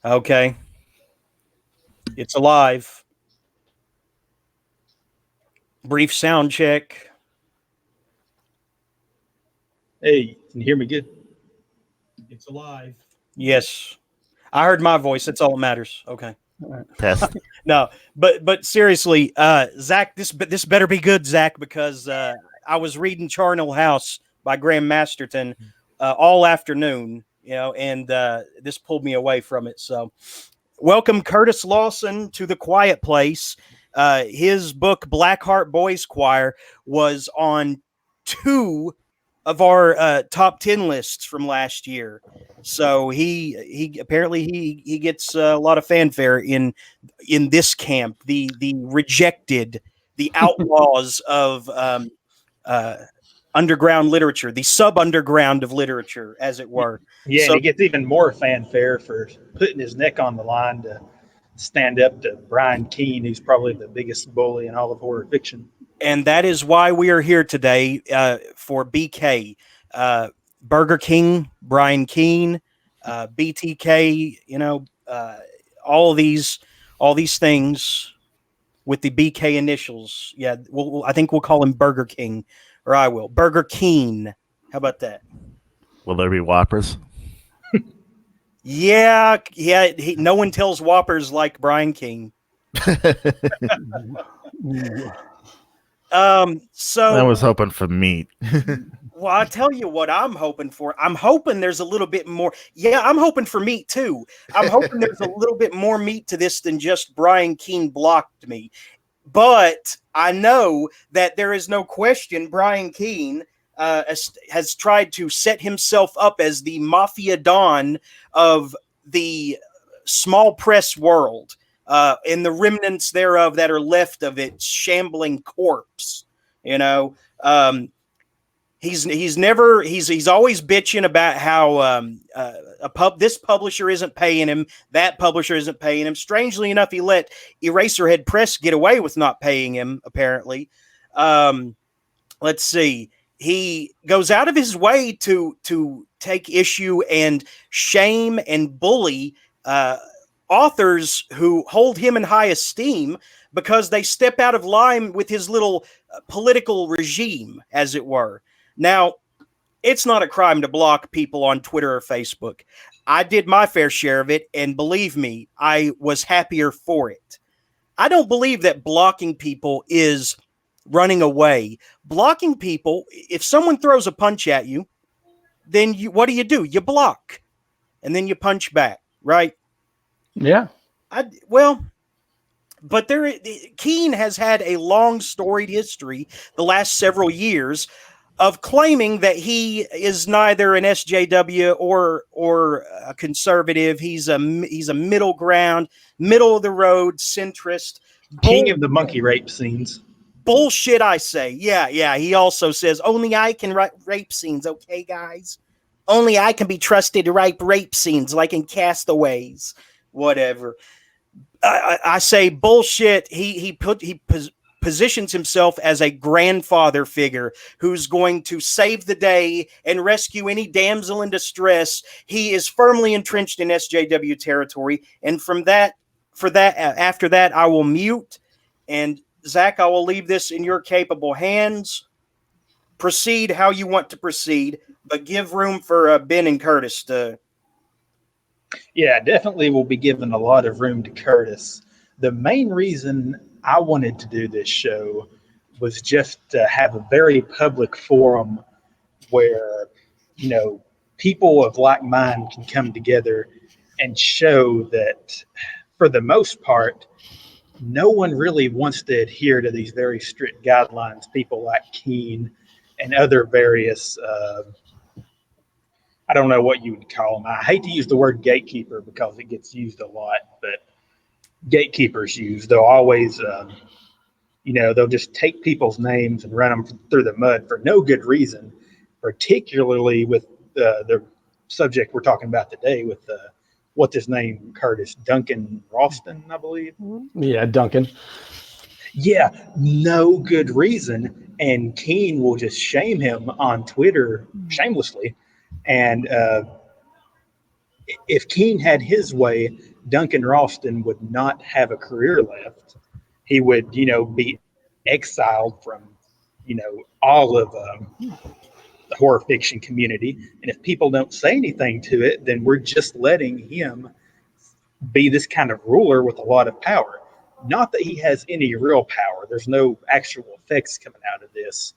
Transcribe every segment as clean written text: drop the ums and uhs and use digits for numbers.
Okay. It's alive. Brief sound check. Hey, can you hear me good? It's alive. Yes. I heard my voice. That's all that matters. Okay. Test. No, but seriously, Zach, this better be good, Zach, because I was reading Charnel House by Graham Masterton all afternoon, and this pulled me away from it. So, welcome Curtis Lawson to the Quiet Place. His book Blackheart Boys Choir was on two of our top 10 lists from last year. So he apparently he gets a lot of fanfare in this camp, the rejected, the outlaws of uh, underground literature, the sub underground of literature, as it were. Yeah, and So he gets even more fanfare for putting his neck on the line to stand up to Brian Keene, who's probably the biggest bully in all of horror fiction. and that is why we are here today for BK, Burger King, Brian Keene, BTK. All these things with the BK initials. Yeah, I think we'll call him Burger King, or I will Burger Keene. How about that? Will there be Whoppers? Yeah. No one tells Whoppers like Brian King. So I was hoping for meat. Well, I'll tell you what I'm hoping for. I'm hoping there's a little bit more. Yeah, I'm hoping for meat too. I'm hoping there's a little bit more meat to this than just Brian Keene blocked me. But I know that there is no question Brian Keene has tried to set himself up as the mafia don of the small press world and the remnants thereof that are left of its shambling corpse. He's always bitching about how this publisher isn't paying him, that publisher isn't paying him. Strangely enough, he let Eraserhead Press get away with not paying him. Apparently, let's see. He goes out of his way to take issue and shame and bully authors who hold him in high esteem because they step out of line with his little political regime, as it were. Now, it's not a crime to block people on Twitter or Facebook. I did my fair share of it, and believe me, I was happier for it. I don't believe that blocking people is running away. Blocking people, if someone throws a punch at you, then what do? You block, and then you punch back, right? Yeah. But Keene has had a long storied history the last several years of claiming that he is neither an SJW or a conservative. He's a middle ground, middle of the road centrist. King of the monkey rape scenes. Bullshit, I say. Yeah. He also says only I can write rape scenes. Okay, guys, only I can be trusted to write rape scenes, like in Castaways. Whatever. I say bullshit. He positions himself as a grandfather figure who's going to save the day and rescue any damsel in distress. He is firmly entrenched in SJW territory, and after that, I will mute. And Zach, I will leave this in your capable hands. Proceed how you want to proceed, but give room for Ben and Curtis to. Yeah, definitely will be given a lot of room to Curtis. The main reason I wanted to do this show was just to have a very public forum where, people of like mind can come together and show that, for the most part, no one really wants to adhere to these very strict guidelines. People like Keene and other various I don't know what you would call them. I hate to use the word gatekeeper because it gets used a lot, but gatekeepers they'll always, they'll just take people's names and run them through the mud for no good reason, particularly with the subject we're talking about today with what's his name, Curtis? Duncan Ralston, I believe. Yeah, Duncan. Yeah, no good reason. And Keene will just shame him on Twitter shamelessly. And if Keene had his way, Duncan Ralston would not have a career left. He would, be exiled from, all of the horror fiction community. And if people don't say anything to it, then we're just letting him be this kind of ruler with a lot of power. Not that he has any real power. There's no actual effects coming out of this.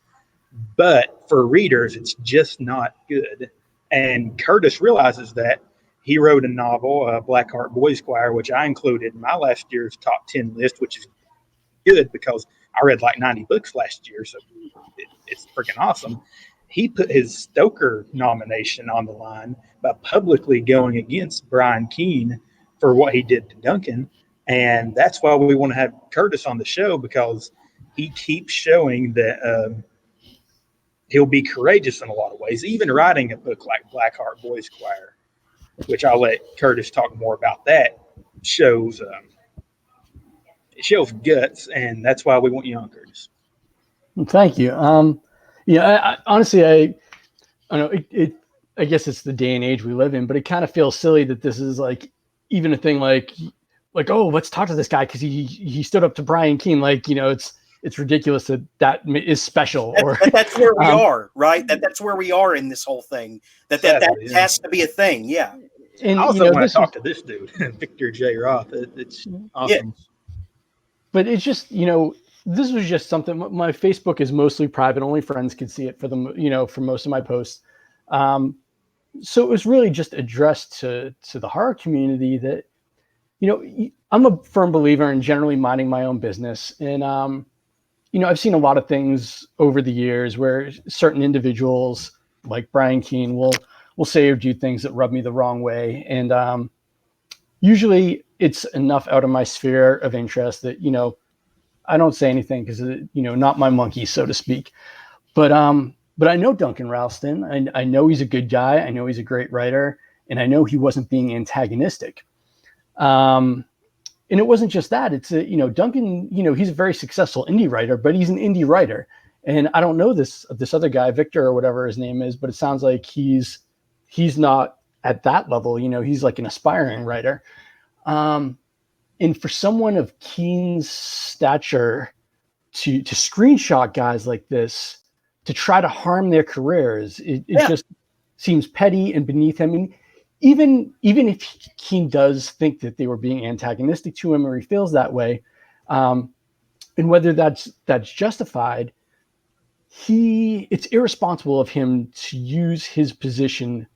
But for readers, it's just not good. And Curtis realizes that. He wrote a novel, Blackheart Boys Choir, which I included in my last year's top 10 list, which is good because I read like 90 books last year. So it's freaking awesome. He put his Stoker nomination on the line by publicly going against Brian Keene for what he did to Duncan. And that's why we want to have Curtis on the show, because he keeps showing that he'll be courageous in a lot of ways, even writing a book like Blackheart Boys Choir, which I'll let Curtis talk more about. That shows it shows guts, and that's why we want you on, Curtis. Thank you. I honestly, I don't know. I guess it's the day and age we live in, but it kind of feels silly that this is like even a thing like oh, let's talk to this guy because he stood up to Brian Keene. It's ridiculous that is special. That's where we are, right? That's where we are in this whole thing. That has to be a thing. Yeah. And I also want to talk to this dude, Victor J. Roth. It's awesome. Yeah. But it's just, this was just something. My Facebook is mostly private. Only friends can see it for most of my posts. So it was really just addressed to the horror community that, I'm a firm believer in generally minding my own business. And, I've seen a lot of things over the years where certain individuals like Brian Keene will say or do things that rub me the wrong way. And usually it's enough out of my sphere of interest that, I don't say anything because, not my monkey, so to speak. But I know Duncan Ralston. I know he's a good guy. I know he's a great writer. And I know he wasn't being antagonistic. And it wasn't just that. It's Duncan, he's a very successful indie writer, but he's an indie writer. And I don't know this other guy, Victor or whatever his name is, but it sounds like he's not at that level. He's like an aspiring writer. And for someone of Keene's stature to screenshot guys like this, to try to harm their careers, it just seems petty and beneath him. And even if Keene does think that they were being antagonistic to him or he feels that way, and whether that's justified, it's irresponsible of him to use his position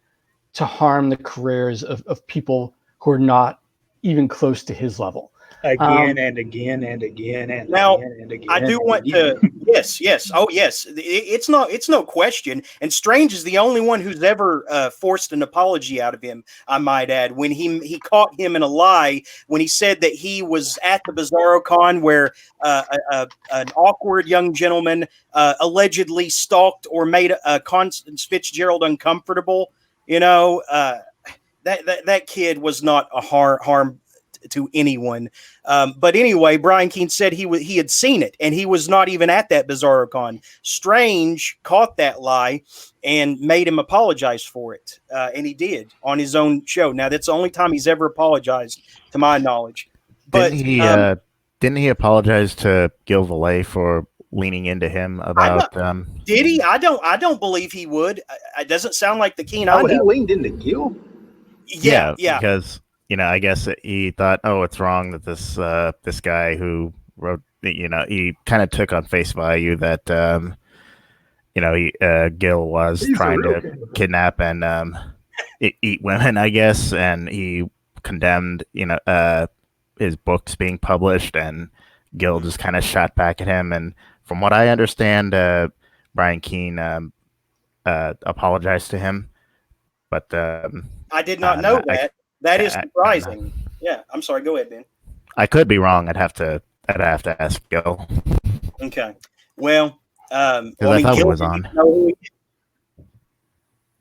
to harm the careers of people who are not even close to his level. Again and again and again and now, again and again. I do want to. Yes. Oh, yes. It's no question. And Strange is the only one who's ever forced an apology out of him, I might add, when he caught him in a lie when he said that he was at the Bizarro Con where an awkward young gentleman allegedly stalked or made Constance Fitzgerald uncomfortable. That kid was not a harm to anyone. But anyway, Brian Keene said he had seen it and he was not even at that Bizarro Con. Strange caught that lie and made him apologize for it. And he did on his own show. Now that's the only time he's ever apologized to my knowledge. But didn't he apologize to Gil Valet for leaning into him about did he? I don't believe he would. It doesn't sound like the Keene I know. He leaned into Gil? Yeah. Because I guess he thought, it's wrong that this guy who wrote, he kind of took on face value that, Gil was trying to kidnap and eat women, I guess, and he condemned, his books being published, and Gil just kind of shot back at him. And from what I understand, Brian Keene apologized to him, but I did not know that. That is surprising. Yeah, I'm sorry. Go ahead, Ben. I could be wrong. I'd have to ask Gil. Okay. Well, I thought it was on.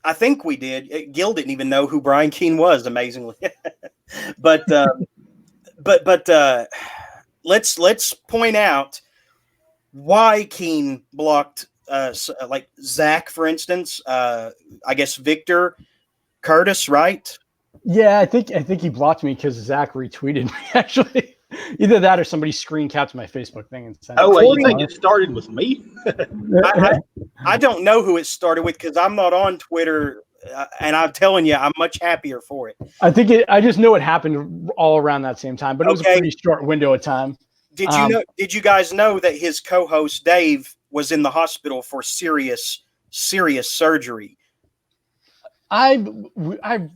I think we did. Gil didn't even know who Brian Keene was, amazingly. but let's point out why Keene blocked like Zach, for instance. I guess Victor, Curtis, right? Yeah, I think he blocked me because Zach retweeted me. Actually, either that or somebody screen capped my Facebook thing and sent. Oh, it. wait, you think it started with me? I don't know who it started with because I'm not on Twitter, and I'm telling you, I'm much happier for it. I just know it happened all around that same time, but it was a pretty short window of time. Did you know? Did you guys know that his co-host Dave was in the hospital for serious surgery? I've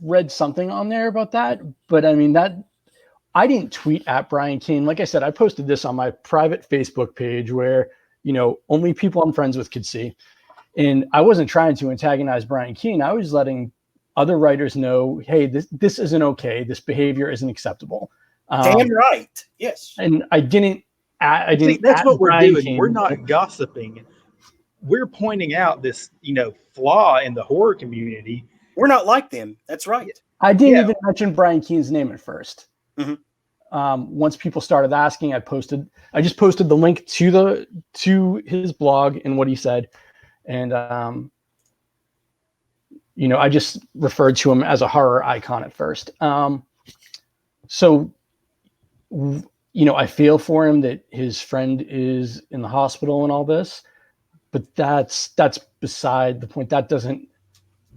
read something on there about that, but I mean that I didn't tweet at Brian Keene. Like I said, I posted this on my private Facebook page where, only people I'm friends with could see. And I wasn't trying to antagonize Brian Keene. I was letting other writers know, hey, this isn't okay. This behavior isn't acceptable. Damn right. Yes. And I didn't. See, that's what we're Brian doing. Keene. We're not gossiping. We're pointing out this, flaw in the horror community. We're not like them. That's right. I didn't even mention Brian Keene's name at first. Mm-hmm. Once people started asking, I just posted the link to his blog and what he said. And, I just referred to him as a horror icon at first. So, I feel for him that his friend is in the hospital and all this, but that's beside the point. That doesn't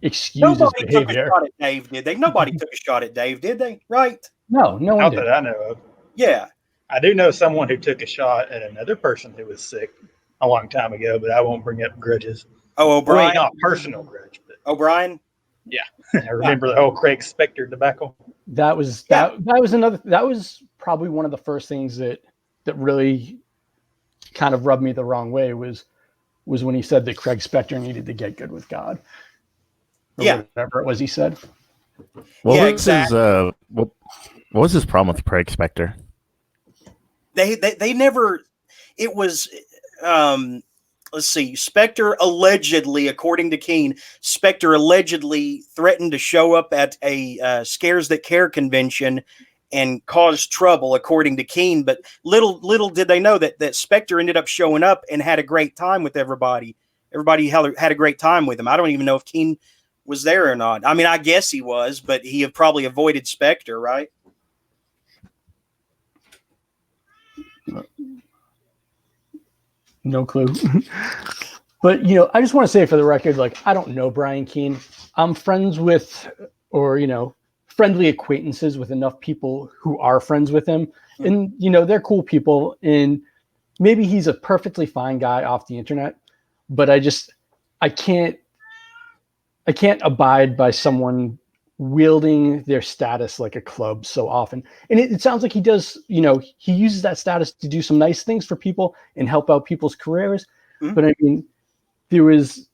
excuse his behavior. Took a shot at Dave, did they? Nobody took a shot at Dave, did they? Right? No one Not did. that I know of. Yeah. I do know someone who took a shot at another person who was sick a long time ago, but I won't bring up grudges. Oh, O'Brien. Well, not personal grudge, but O'Brien. Yeah, I remember the whole Craig Spector debacle. That was probably one of the first things that really kind of rubbed me the wrong way was when he said that Craig Spector needed to get good with God. Whatever it was he said. What was his problem with Craig Spector? They never. It was. Let's see. Spector allegedly, according to Keene, Spector allegedly threatened to show up at a Scares That Care convention and cause trouble, according to Keene. But little did they know that Spector ended up showing up and had a great time with everybody. Everybody had a great time with him. I don't even know if Keene was there or not. I mean, I guess he was, but he had probably avoided Spector, right? No clue. But, I just want to say for the record, I don't know Brian Keene. I'm friends with, or, friendly acquaintances with enough people who are friends with him. And, they're cool people. And maybe he's a perfectly fine guy off the internet. But I can't abide by someone wielding their status like a club so often. And it sounds like he does, he uses that status to do some nice things for people and help out people's careers. Mm-hmm. But I mean, there was,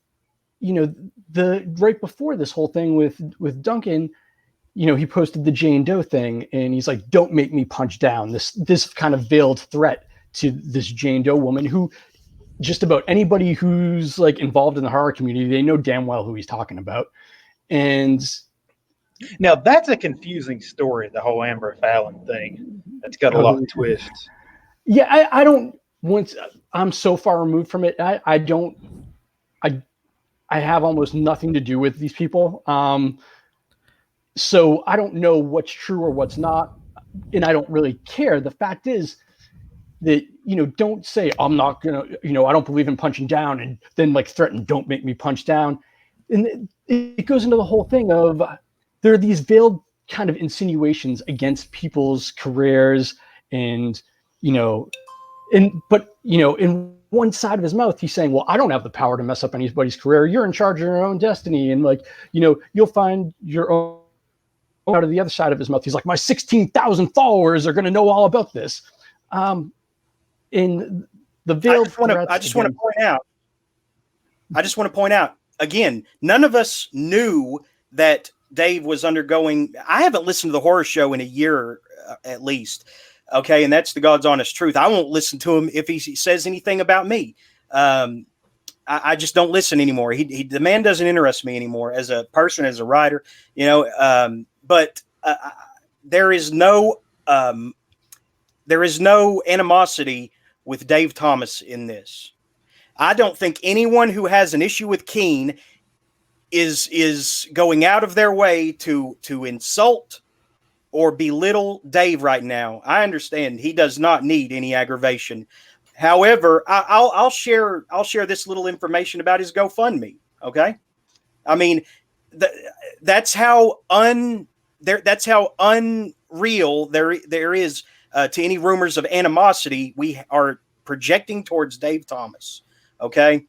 the right before this whole thing with Duncan, he posted the Jane Doe thing and he's like, don't make me punch down, this kind of veiled threat to this Jane Doe woman who just about anybody who's involved in the horror community, they know damn well who he's talking about. And now that's a confusing story, the whole Amber Fallon thing. That's got a lot of twists. Yeah, I'm so far removed from it. I have almost nothing to do with these people. So I don't know what's true or what's not. And I don't really care. The fact is that, don't say, I'm not going to, I don't believe in punching down and then threaten, don't make me punch down. And it goes into the whole thing of, there are these veiled kind of insinuations against people's careers and, in one side of his mouth, he's saying, well, I don't have the power to mess up anybody's career. You're in charge of your own destiny. And you'll find your own. Out of the other side of his mouth, he's like, my 16,000 followers are going to know all about this. In the veiled, I just want to point out again, none of us knew that Dave was undergoing. I haven't listened to the horror show in a year at least. Okay. And that's the God's honest truth. I won't listen to him if he says anything about me. I just don't listen anymore. The man doesn't interest me anymore as a person, as a writer, but there is no animosity with Dave Thomas in this. I don't think anyone who has an issue with Keene is going out of their way to insult or belittle Dave right now. I understand he does not need any aggravation. However, I'll share this little information about his GoFundMe. Okay, I mean, that's how unreal there is to any rumors of animosity we are projecting towards Dave Thomas. Okay,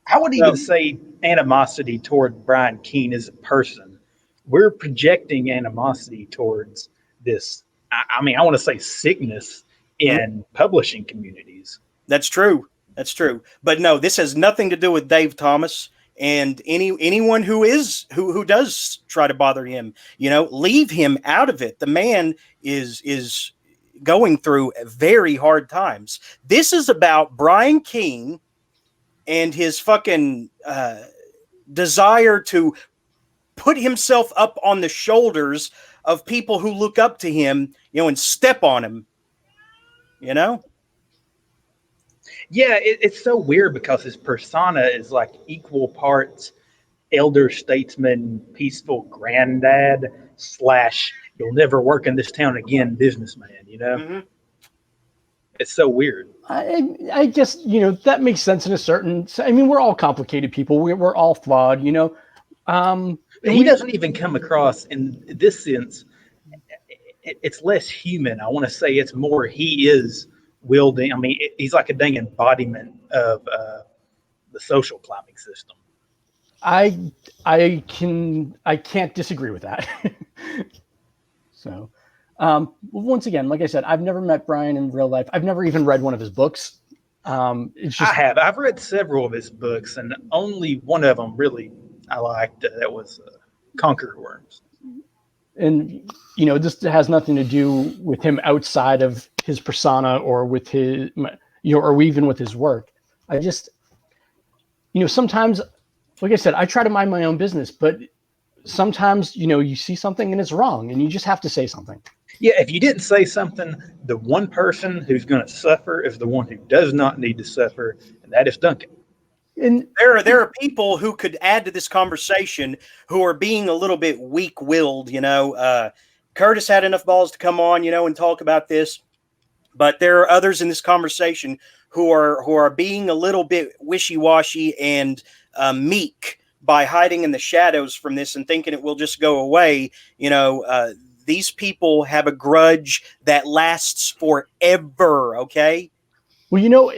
I would even say animosity toward Brian Keene as a person. We're projecting animosity towards this. I mean, I want to say sickness in publishing communities. That's true. That's true. But no, this has nothing to do with Dave Thomas and anyone who does try to bother him. Leave him out of it. The man is going through very hard times. This is about Brian Keene and his fucking desire to put himself up on the shoulders of people who look up to him, and step on him. Yeah, it's so weird because his persona is like equal parts elder statesman, peaceful granddad / you'll never work in this town again businessman. Mm-hmm. It's so weird. I guess that makes sense in a certain. I mean, we're all complicated people. We're all flawed. He doesn't even come across in this sense. It's less human. I want to say it's more he is wielding. I mean, he's like a dang embodiment of the social climbing system. I can't disagree with that. So, once again, like I said, I've never met Brian in real life. I've never even read one of his books. It's just, I have. I've read several of his books, and only one of them really I liked. That was Conquer Worms. And this has nothing to do with him outside of his persona or with his, or even with his work. I just, sometimes, like I said, I try to mind my own business, but sometimes, you see something and it's wrong, and you just have to say something. Yeah, if you didn't say something, the one person who's going to suffer is the one who does not need to suffer, and that is Duncan. And there are people who could add to this conversation who are being a little bit weak-willed. Curtis had enough balls to come on, and talk about this, but there are others in this conversation who are being a little bit wishy-washy and meek by hiding in the shadows from this and thinking it will just go away. These people have a grudge that lasts forever. Okay. Well,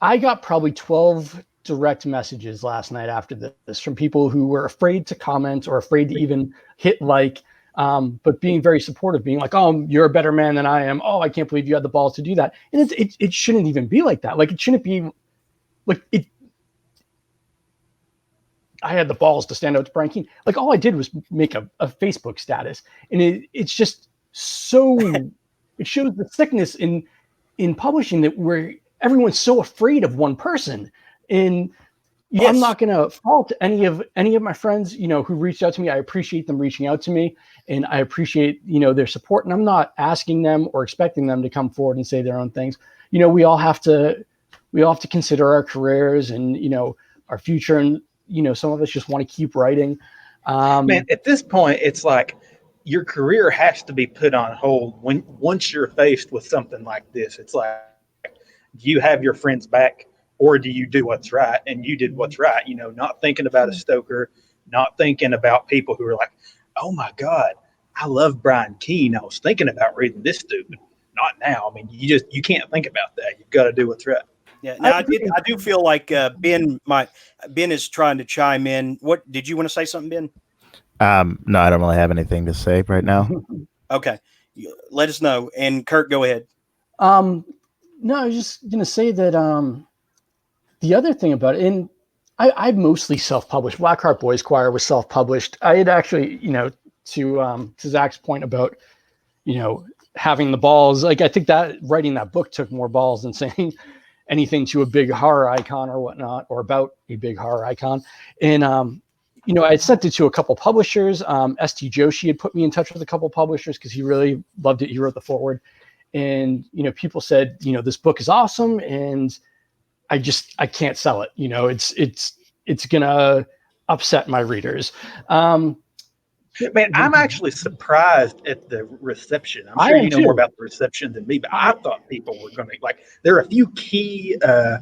I got probably 12 direct messages last night after this from people who were afraid to comment or afraid to even hit like, but being very supportive, being like, "Oh, you're a better man than I am. Oh, I can't believe you had the balls to do that." And it shouldn't even be like that. Like, it shouldn't be like it. I had the balls to stand out to Brian Keene. Like, all I did was make a Facebook status, and it's just so it shows the sickness in publishing that where everyone's so afraid of one person. And yes. I'm not going to fault any of my friends, who reached out to me. I appreciate them reaching out to me, and I appreciate, their support. And I'm not asking them or expecting them to come forward and say their own things. We all have to consider our careers and, our future. And, some of us just want to keep writing. Man, at this point, it's like your career has to be put on hold once you're faced with something like this. It's like, do you have your friends back? Or do you do what's right? And you did what's right, not thinking about a Stoker, not thinking about people who are like, "Oh my God, I love Brian Keene. I was thinking about reading this dude, but not now." I mean, you can't think about that. You've got to do what's right. Yeah. Now I do feel like Ben is trying to chime in. What did you want to say something, Ben? No, I don't really have anything to say right now. Okay. Let us know. And Kurt, go ahead. No, I was just gonna say that the other thing about it, and I mostly self-published. Blackheart Boys Choir was self-published. I had actually, to Zach's point about, having the balls. Like, I think that writing that book took more balls than saying anything to a big horror icon or whatnot, or about a big horror icon. And I had sent it to a couple publishers. St. Joshi had put me in touch with a couple publishers because he really loved it. He wrote the foreword, and people said, this book is awesome, and I can't sell it. It's gonna upset my readers. Man, I'm actually surprised at the reception. I'm I sure am you know more too. about the reception than me, but I thought people were going to like. There are a few key, I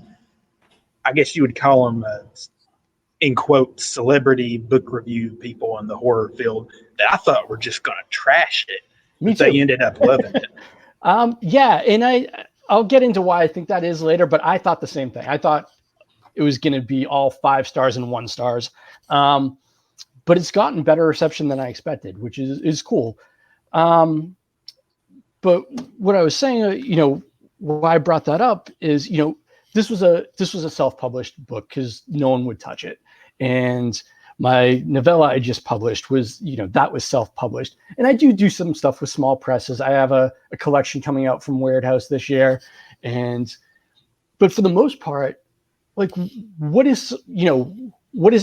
guess you would call them, in quotes, celebrity book review people in the horror field that I thought were just going to trash it. Me But they too. ended up loving it. Yeah, and I'll get into why I think that is later, but I thought the same thing. I thought it was going to be all 5 stars and 1 stars. But it's gotten better reception than I expected, which is cool. But what I was saying, why I brought that up is, this was a self-published book because no one would touch it. And my novella I just published was, that was self-published. And I do some stuff with small presses. I have a collection coming out from Weird House this year. But for the most part, like, what is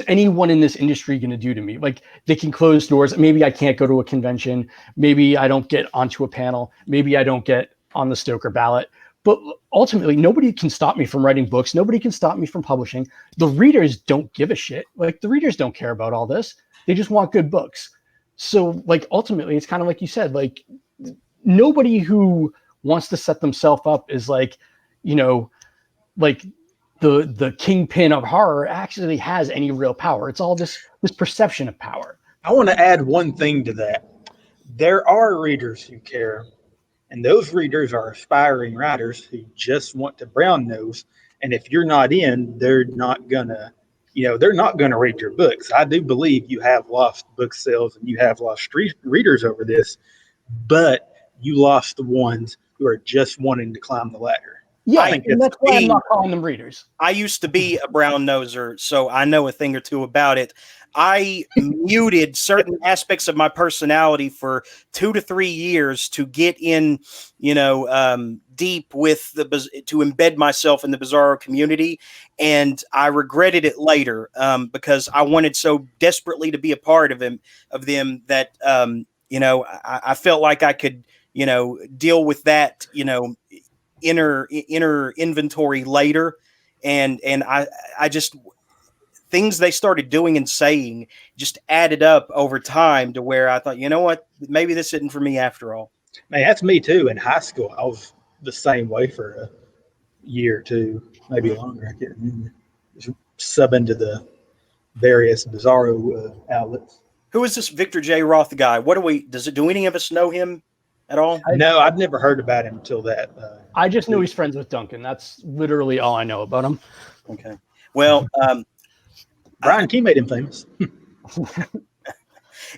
anyone in this industry going to do to me? Like, they can close doors. Maybe I can't go to a convention. Maybe I don't get onto a panel. Maybe I don't get on the Stoker ballot. But ultimately, nobody can stop me from writing books. Nobody can stop me from publishing. The readers don't give a shit. Like, the readers don't care about all this. They just want good books. So, like, ultimately, it's kind of like you said, like, nobody who wants to set themselves up is like, like the kingpin of horror actually has any real power. It's all this perception of power. I want to add one thing to that. There are readers who care, and those readers are aspiring writers who just want to brown nose. And if you're not in, they're not gonna read your books. I do believe you have lost book sales and you have lost readers over this, but you lost the ones who are just wanting to climb the ladder. Yeah, and that's why I'm not calling them readers. I used to be a brown noser, so I know a thing or two about it. I muted certain aspects of my personality for 2 to 3 years to get in, deep with to embed myself in the Bizarro community. And I regretted it later because I wanted so desperately to be a part of them that, I felt like I could, deal with that, inner inventory later. And I just, things they started doing and saying just added up over time to where I thought, you know what, maybe this isn't for me after all. Man, that's me too. In high school, I was the same way for a year or two, maybe longer. I can't remember. Just sub into the various Bizarro outlets. Who is this Victor J. Roth guy? Do any of us know him at all? No, I'd never heard about him until that. I just know he's friends with Duncan. That's literally all I know about him. Okay. Well, Brian Keene made him famous.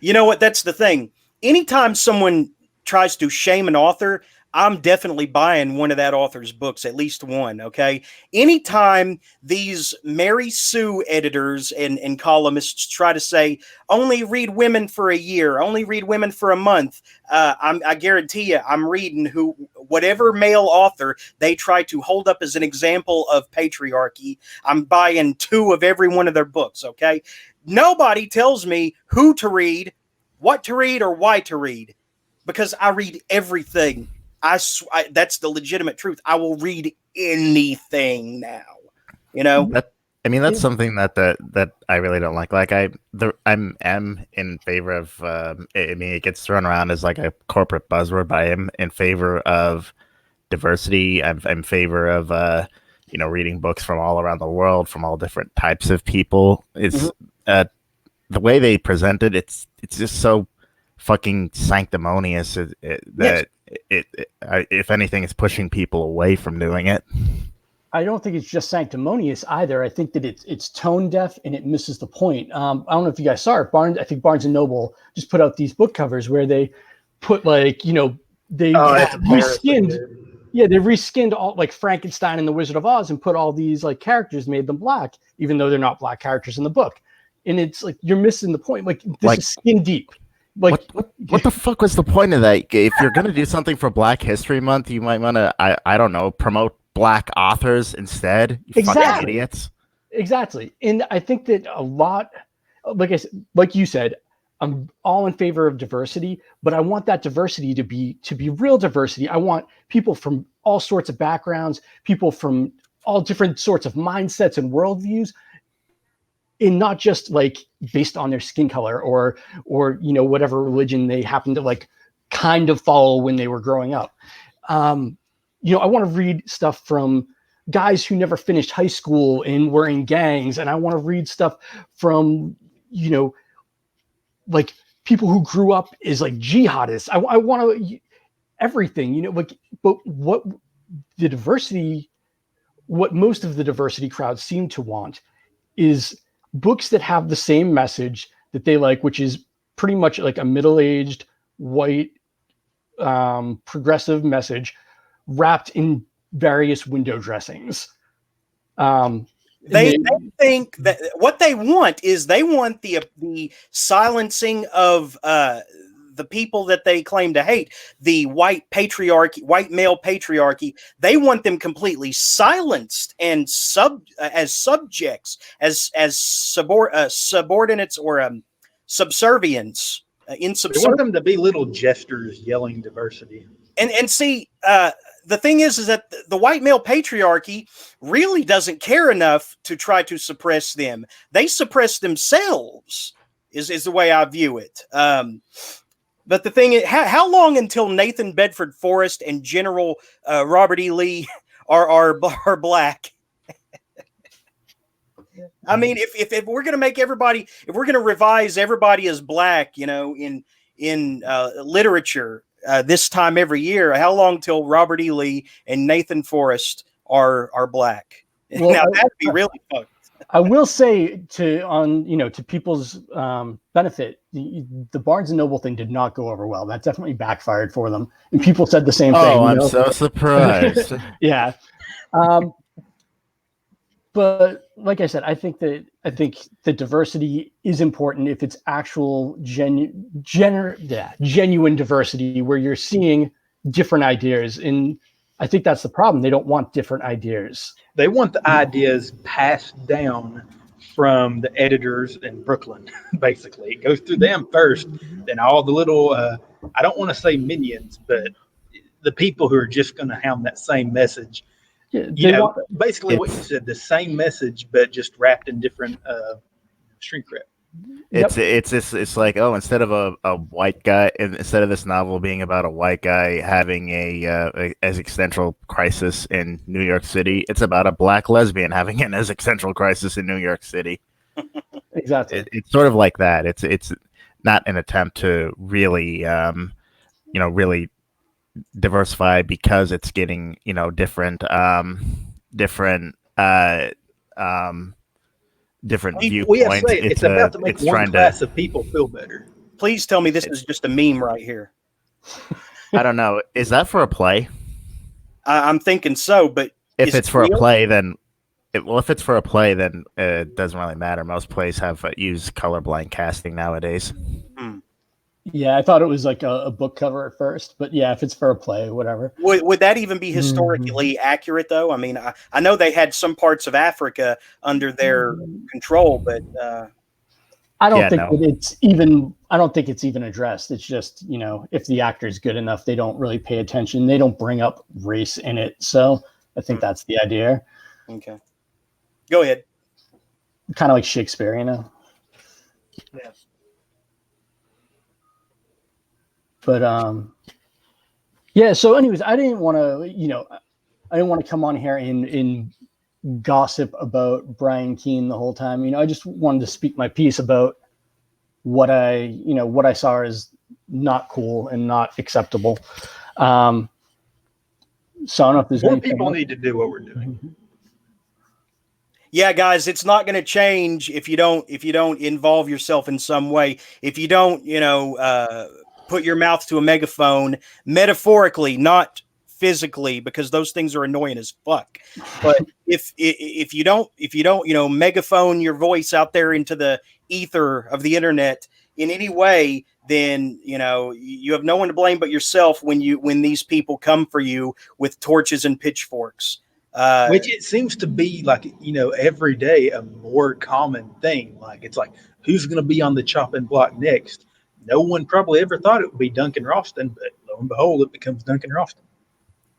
You know what? That's the thing. Anytime someone tries to shame an author, I'm definitely buying one of that author's books, at least one. Okay. Anytime these Mary Sue editors and columnists try to say, only read women for a year, only read women for a month, I guarantee you I'm reading whatever male author they try to hold up as an example of patriarchy. I'm buying 2 of every one of their books. Okay. Nobody tells me who to read, what to read, or why to read, because I read everything. That's the legitimate truth. I will read anything now. That's something that I really don't like. Like I'm in favor of. It gets thrown around as like a corporate buzzword, but I am in favor of diversity. I'm in favor of reading books from all around the world, from all different types of people. It's the way they present it. It's just so fucking sanctimonious that if anything, it's pushing people away from doing it. I don't think it's just sanctimonious either. I think that it's tone deaf and it misses the point. I don't know if you guys saw it. I think Barnes and Noble just put out these book covers where they put they reskinned. Yeah, they reskinned all like Frankenstein and the Wizard of Oz and put all these like characters, made them black, even though they're not black characters in the book. And it's like you're missing the point. Like this is skin deep. Like what the fuck was the point of that? If you're gonna do something for Black History Month, you might want to I don't know, promote black authors instead. You fucking idiots. Exactly. And I think that a lot, like you said, I'm all in favor of diversity, but I want that diversity to be real diversity. I want people from all sorts of backgrounds, people from all different sorts of mindsets and worldviews. and not just like based on their skin color or whatever religion they happen to like kind of follow when they were growing up. I want to read stuff from guys who never finished high school and were in gangs, and I want to read stuff from like people who grew up as like jihadists. I want to everything, but what most of the diversity crowd seem to want is books that have the same message that they like, which is pretty much like a middle-aged white progressive message wrapped in various window dressings. They think that what they want is the silencing of the people that they claim to hate, the white male patriarchy. They want them completely silenced and as subjects, as subordinates or subservients. They want them to be little jesters yelling diversity. And see, the thing is that the white male patriarchy really doesn't care enough to try to suppress them. They suppress themselves, is the way I view it. But the thing is, how long until Nathan Bedford Forrest and General Robert E. Lee are black? I mean, if we're going to make everybody, if we're going to revise everybody as black, in literature this time every year, how long till Robert E. Lee and Nathan Forrest are black? Well, now that'd be really fun. I will say to people's benefit, the Barnes and Noble thing did not go over well. That definitely backfired for them, and people said the same thing. Oh, I'm so surprised. Yeah. But like I said, I think the diversity is important if it's actual genuine diversity where you're seeing different ideas. And I think that's the problem. They don't want different ideas. They want the ideas passed down from the editors in Brooklyn, basically. It goes through them first, then all the little, I don't want to say minions, but the people who are just going to have that same message. Yeah, basically what you said, the same message, but just wrapped in different shrink wrap. It's like, oh, instead of a white guy, instead of this novel being about a white guy having a existential crisis in New York City, it's about a black lesbian having an existential crisis in New York City. Exactly. It's sort of like that. It's not an attempt to really, really diversify because it's getting different viewpoints. It's about to make one class of people feel better. Please tell me this is just a meme right here. I don't know. Is that for a play? I'm thinking so, but if it's for a play, then it doesn't really matter. Most plays have used colorblind casting nowadays. Yeah, I thought it was like a book cover at first, but yeah, if it's for a play, whatever. Would that even be historically accurate, though? I mean, I know they had some parts of Africa under their control, but I don't think it's even. I don't think it's even addressed. It's just if the actor's good enough, they don't really pay attention. They don't bring up race in it, so I think that's the idea. Okay, go ahead. Kind of like Shakespeare, Yeah. But yeah. So, anyways, I didn't want to come on here and gossip about Brian Keene the whole time. I just wanted to speak my piece about what I saw as not cool and not acceptable. So I don't know if there's more people need to do what we're doing. Yeah, guys, it's not going to change if you don't involve yourself in some way. If you don't, put your mouth to a megaphone, metaphorically, not physically, because those things are annoying as fuck. But if you don't, megaphone your voice out there into the ether of the internet in any way, then you have no one to blame but yourself when these people come for you with torches and pitchforks. Which it seems to be like, every day a more common thing. Like, it's like, who's going to be on the chopping block next? No one probably ever thought it would be Duncan Ralston, but lo and behold, it becomes Duncan Ralston.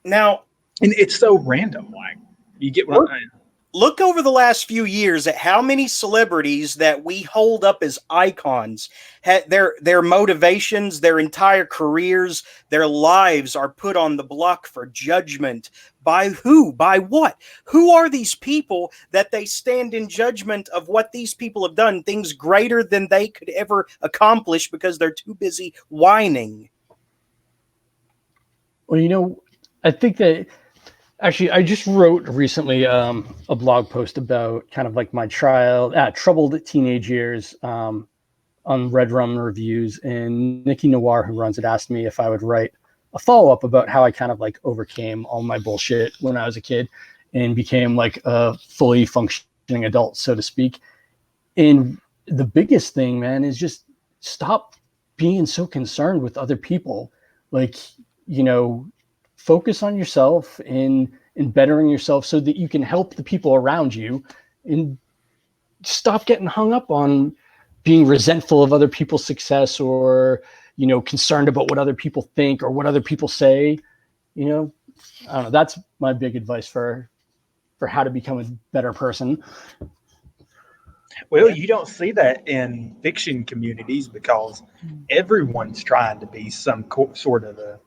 Now, and it's so random. Like, you get what I'm saying. look over the last few years at how many celebrities that we hold up as icons. Their motivations, their entire careers, their lives are put on the block for judgment. By who? By what? Who are these people that they stand in judgment of what these people have done, things greater than they could ever accomplish because they're too busy whining? Well, I think that actually I just wrote recently a blog post about kind of like my troubled teenage years on Red Rum Reviews, and Nikki Noir, who runs it, asked me if I would write a follow-up about how I kind of like overcame all my bullshit when I was a kid and became like a fully functioning adult, so to speak. And the biggest thing, man, is just stop being so concerned with other people. Like, focus on yourself and bettering yourself so that you can help the people around you, and stop getting hung up on being resentful of other people's success, or, concerned about what other people think or what other people say. I don't know. That's my big advice for how to become a better person. Well, you don't see that in fiction communities because everyone's trying to be some sort of a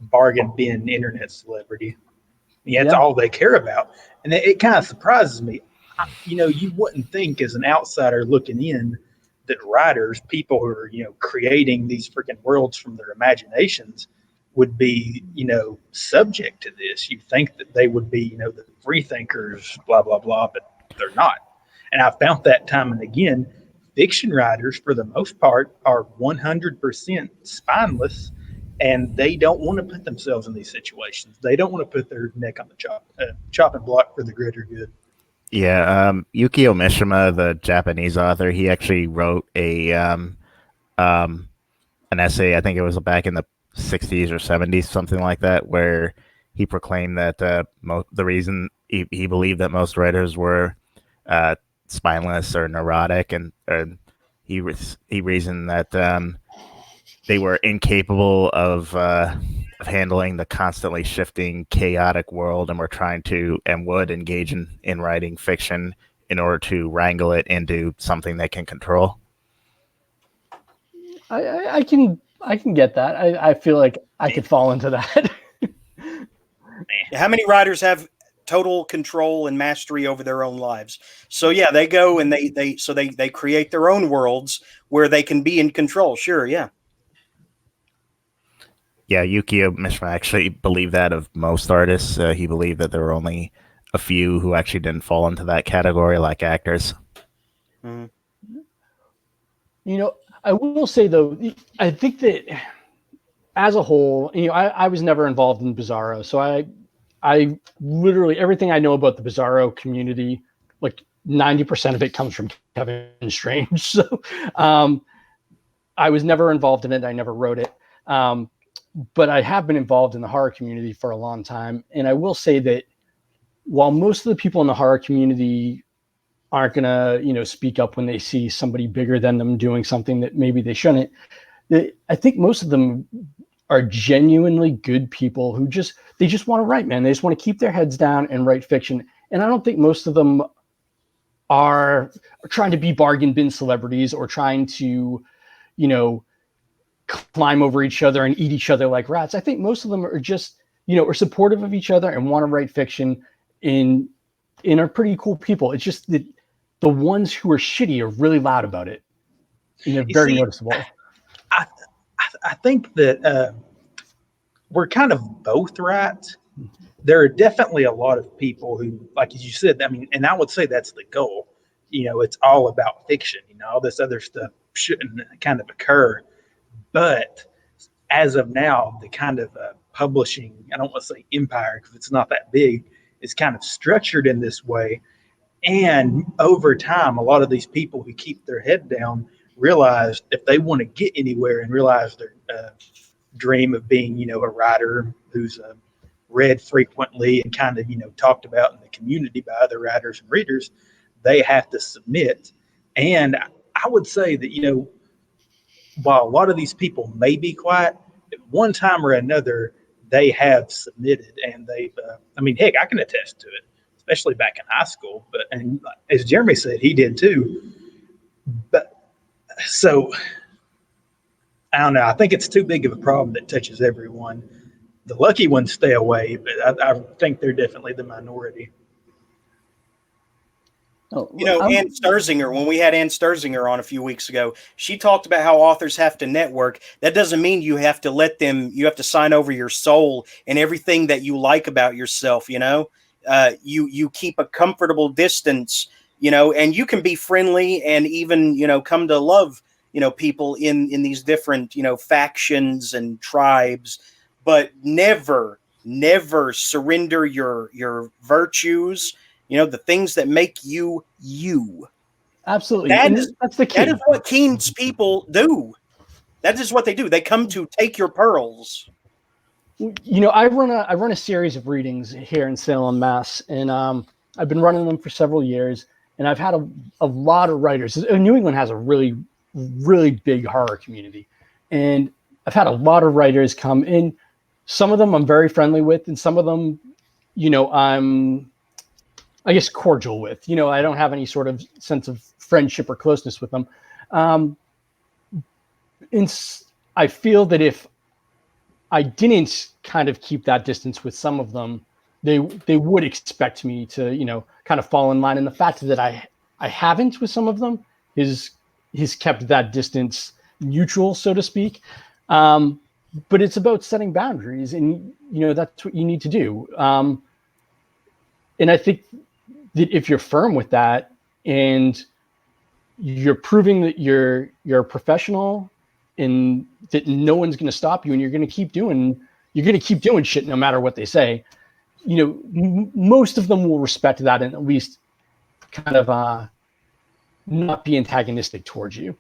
bargain bin internet celebrity. Yeah, that's all they care about. And it kind of surprises me. You wouldn't think as an outsider looking in that writers, people who are, creating these freaking worlds from their imaginations would be, subject to this. You think that they would be, the free thinkers, blah, blah, blah, but they're not. And I found that time and again, fiction writers, for the most part, are 100% spineless, and they don't want to put themselves in these situations. They don't want to put their neck on the chopping block for the greater good. Yeah, Yukio Mishima, the Japanese author, he actually wrote an essay. I think it was back in the 60s or 70s, something like that, where he proclaimed that the reason he believed that most writers were spineless or neurotic, and he reasoned that they were incapable of handling the constantly shifting, chaotic world, and were trying to and would engage in writing fiction in order to wrangle it into something they can control. I can get that. I feel like I could fall into that. How many writers have total control and mastery over their own lives? So yeah, they go and they create their own worlds where they can be in control. Sure, yeah. Yeah, Yukio Mishima actually believed that of most artists. He believed that there were only a few who actually didn't fall into that category, like actors. Mm-hmm. I will say, though, I think that as a whole, I was never involved in Bizarro. So I literally, everything I know about the Bizarro community, like 90% of it comes from Kevin Strange. So I was never involved in it. I never wrote it. But I have been involved in the horror community for a long time. And I will say that while most of the people in the horror community aren't going to, speak up when they see somebody bigger than them doing something that maybe they shouldn't, I think most of them are genuinely good people who just want to write, man. They just want to keep their heads down and write fiction. And I don't think most of them are trying to be bargain bin celebrities or trying to, climb over each other and eat each other like rats. I think most of them are just, are supportive of each other and want to write fiction and are pretty cool people. It's just that the ones who are shitty are really loud about it. And they're very noticeable. I think that we're kind of both right. There are definitely a lot of people who, like as you said, and I would say that's the goal. It's all about fiction. All this other stuff shouldn't kind of occur. But as of now, the kind of publishing, I don't want to say empire because it's not that big, is kind of structured in this way. And over time, a lot of these people who keep their head down realize if they want to get anywhere and realize their dream of being, a writer who's read frequently and kind of, talked about in the community by other writers and readers, they have to submit. And I would say that, while a lot of these people may be quiet, at one time or another, they have submitted, and they've, heck, I can attest to it. especially back in high school. But and as Jeremy said, he did too. But so I don't know. I think it's too big of a problem that touches everyone. The lucky ones stay away, but I think they're definitely the minority. Ann Sturzinger, when we had Ann Sturzinger on a few weeks ago, she talked about how authors have to network. That doesn't mean you have to you have to sign over your soul and everything that you like about yourself. You keep a comfortable distance, and you can be friendly and even, come to love, people in these different, factions and tribes, but never surrender your virtues. The things that make you. Absolutely. That's the key. That is what Keene's people do. That is what they do. They come to take your pearls. I run a series of readings here in Salem, Mass, and I've been running them for several years, and I've had a lot of writers. New England has a really, really big horror community, and I've had a lot of writers come in. Some of them I'm very friendly with, and some of them, I'm, I guess, cordial with. I don't have any sort of sense of friendship or closeness with them. I feel that if I didn't kind of keep that distance with some of them, they would expect me to, kind of fall in line. And the fact that I haven't with some of them is kept that distance neutral, so to speak. But it's about setting boundaries, and that's what you need to do. And I think that if you're firm with that and you're proving that you're a professional and that no one's going to stop you, and you're going to keep doing shit no matter what they say, most of them will respect that and at least kind of not be antagonistic towards you.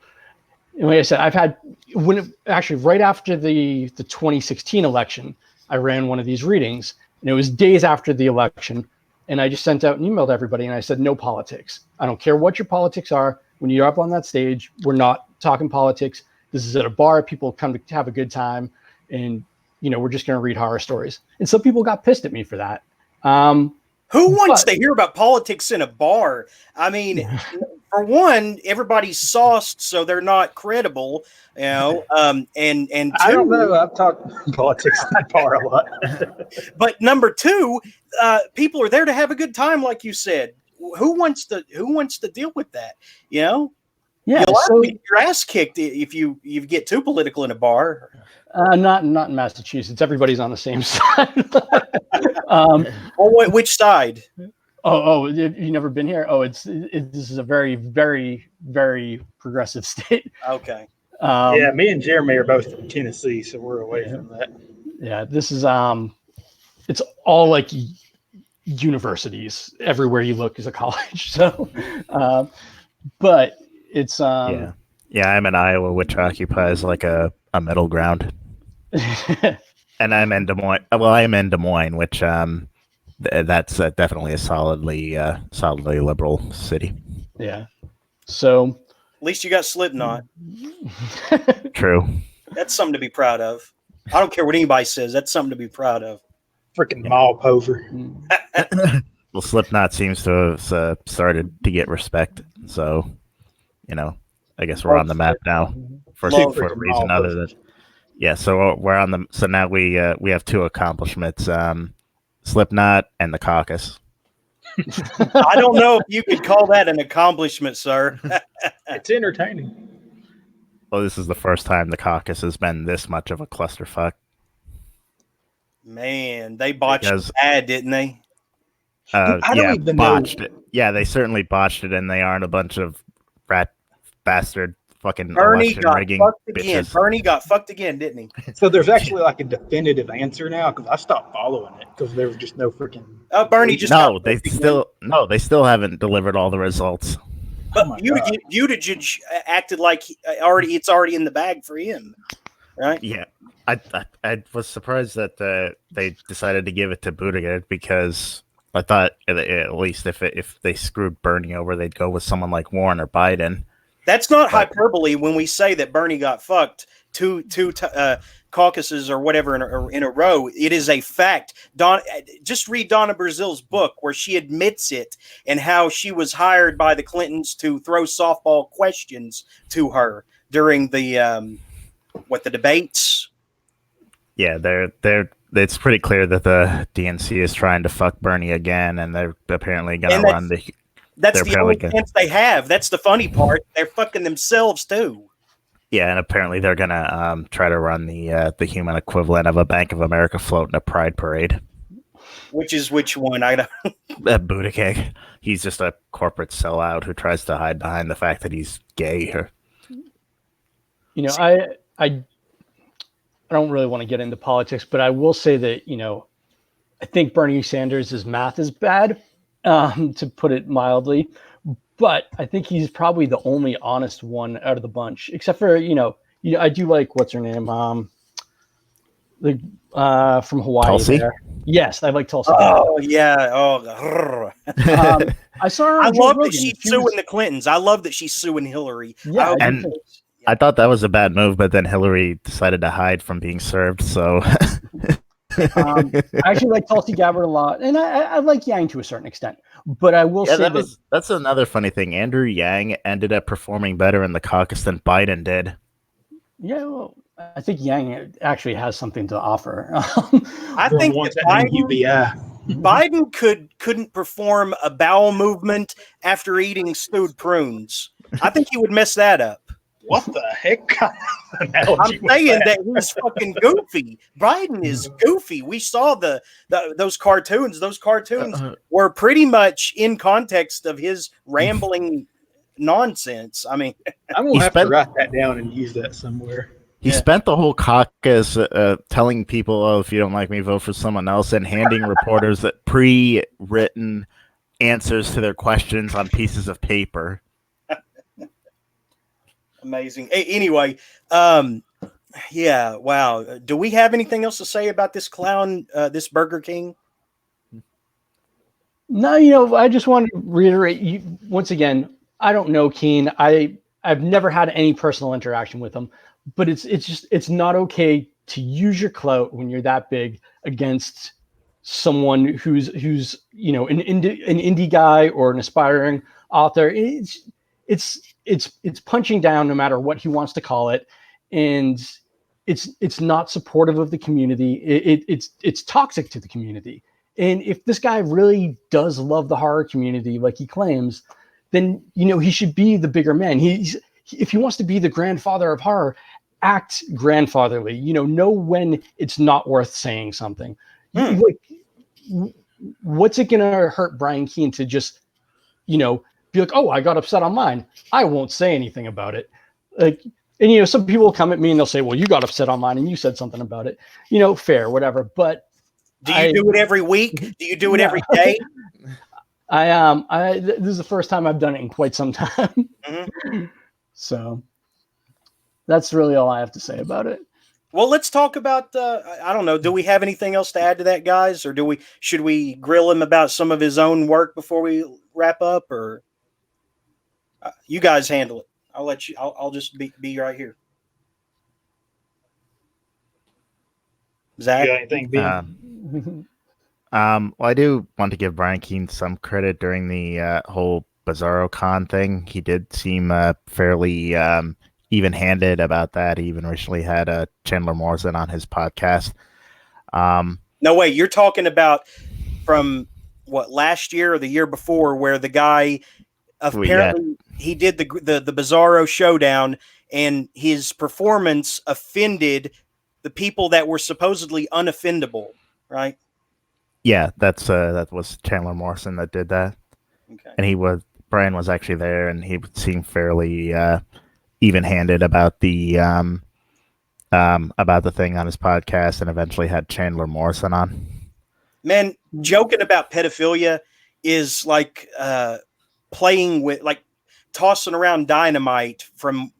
And like I said, I've had right after the 2016 election, I ran one of these readings, and it was days after the election. And I just sent out an email to everybody, and I said, no politics. I don't care what your politics are. When you're up on that stage, we're not talking politics. This is at a bar. People come to have a good time, and we're just going to read horror stories. And some people got pissed at me for that. Who wants to hear about politics in a bar? I mean, for one, everybody's sauced, so they're not credible. And two, I don't know. I've talked politics in a bar a lot. But number two, people are there to have a good time, like you said. Who wants to deal with that? Yeah. You'll get your ass kicked if you get too political in a bar. Not in Massachusetts. Everybody's on the same side. Which side? Oh, you never been here? Oh, this is a very, very, very progressive state. Okay. Yeah, me and Jeremy are both from Tennessee, so we're away from that. Yeah, this is it's all like universities. Everywhere you look is a college. So, but it's yeah, I'm in Iowa, which occupies like a middle ground. And I'm in Des Moines. Well, I'm in Des Moines, which that's definitely a solidly liberal city. Yeah. So at least you got Slipknot. True. That's something to be proud of. I don't care what anybody says. That's something to be proud of. Freaking mall pover. Well, Slipknot seems to have started to get respect. So, I guess we're on the map now for a reason other than. Yeah, so we're on the. So now we have two accomplishments: Slipknot and the caucus. I don't know if you could call that an accomplishment, sir. It's entertaining. Well, this is the first time the caucus has been this much of a clusterfuck. Man, they botched it bad, didn't they? Botched it. Yeah, they certainly botched it, and they aren't a bunch of rat bastard fucking election rigging bitches. Bernie got fucked again, didn't he? So there's actually like a definitive answer now, because I stopped following it because there was just no freaking. Bernie just they still haven't delivered all the results. But Buttigieg acted like it's already in the bag for him, right? Yeah, I was surprised that they decided to give it to Buttigieg, because I thought at least if they screwed Bernie over, they'd go with someone like Warren or Biden. That's not hyperbole when we say that Bernie got fucked two caucuses or whatever in a row. It is a fact. Just read Donna Brazil's book where she admits it and how she was hired by the Clintons to throw softball questions to her during the debates. Yeah, it's pretty clear that the DNC is trying to fuck Bernie again, and they're apparently going to run the. That's the only chance they have. That's the funny part. They're fucking themselves too. Yeah, and apparently they're gonna try to run the human equivalent of a Bank of America float in a pride parade. Which one? I don't. Buttigieg. He's just a corporate sellout who tries to hide behind the fact that he's gay. You know, I don't really want to get into politics, but I will say that, you know, I think Bernie Sanders' math is bad, to put it mildly. But I think he's probably the only honest one out of the bunch, except for, I do like, what's her name? From Hawaii. Tulsi? There. Yes, I like Tulsi. Oh, yeah. Oh, I saw her. I love that she's suing the Clintons. I love that she's suing Hillary. Yeah, I thought that was a bad move, but then Hillary decided to hide from being served. So I actually like Tulsi Gabbard a lot, and I like Yang to a certain extent. But I will say that's another funny thing. Andrew Yang ended up performing better in the caucus than Biden did. Yeah, well, I think Yang actually has something to offer. I think that Biden couldn't perform a bowel movement after eating stewed prunes. I think he would mess that up. What the heck? I'm saying that he's fucking goofy. Biden is goofy. We saw those cartoons. Those cartoons were pretty much in context of his rambling nonsense. I mean, I'm going to have to write that down and use that somewhere. He spent the whole caucus telling people, "Oh, if you don't like me, vote for someone else," and handing reporters that pre-written answers to their questions on pieces of paper. Amazing. Anyway, yeah, wow. Do we have anything else to say about this clown, this Burger King? No, I just want to reiterate once again. I don't know Keene. I've never had any personal interaction with him, but it's not okay to use your clout when you're that big against someone who's an indie guy or an aspiring author. It's punching down no matter what he wants to call it, and it's not supportive of the community. It's toxic to the community. And if this guy really does love the horror community like he claims, then he should be the bigger man. If he wants to be the grandfather of horror, act grandfatherly. Know when it's not worth saying something. What's it gonna hurt Brian Keene to just be like, oh, I got upset on mine, I won't say anything about it. And some people will come at me and they'll say, well, you got upset on mine and you said something about it. Fair, whatever. But do you do it every week? Do you do it every day? This is the first time I've done it in quite some time. Mm-hmm. So that's really all I have to say about it. Well, let's talk about, I don't know. Do we have anything else to add to that, guys? Or should we grill him about some of his own work before we wrap up? Or you guys handle it. I'll let you, I'll just be right here. Zach? You got anything, Ben? Well, I do want to give Brian Keene some credit during the whole Bizarro Con thing. He did seem fairly even-handed about that. He even recently had Chandler Morrison on his podcast. No, wait, you're talking about from what, last year or the year before, where the guy apparently he did the Bizarro Showdown, and his performance offended the people that were supposedly unoffendable, right? Yeah, that was Chandler Morrison that did that. Okay. And Brian was actually there, and he seemed fairly even-handed about the thing on his podcast, and eventually had Chandler Morrison on. Man, joking about pedophilia is like playing with, like tossing around dynamite from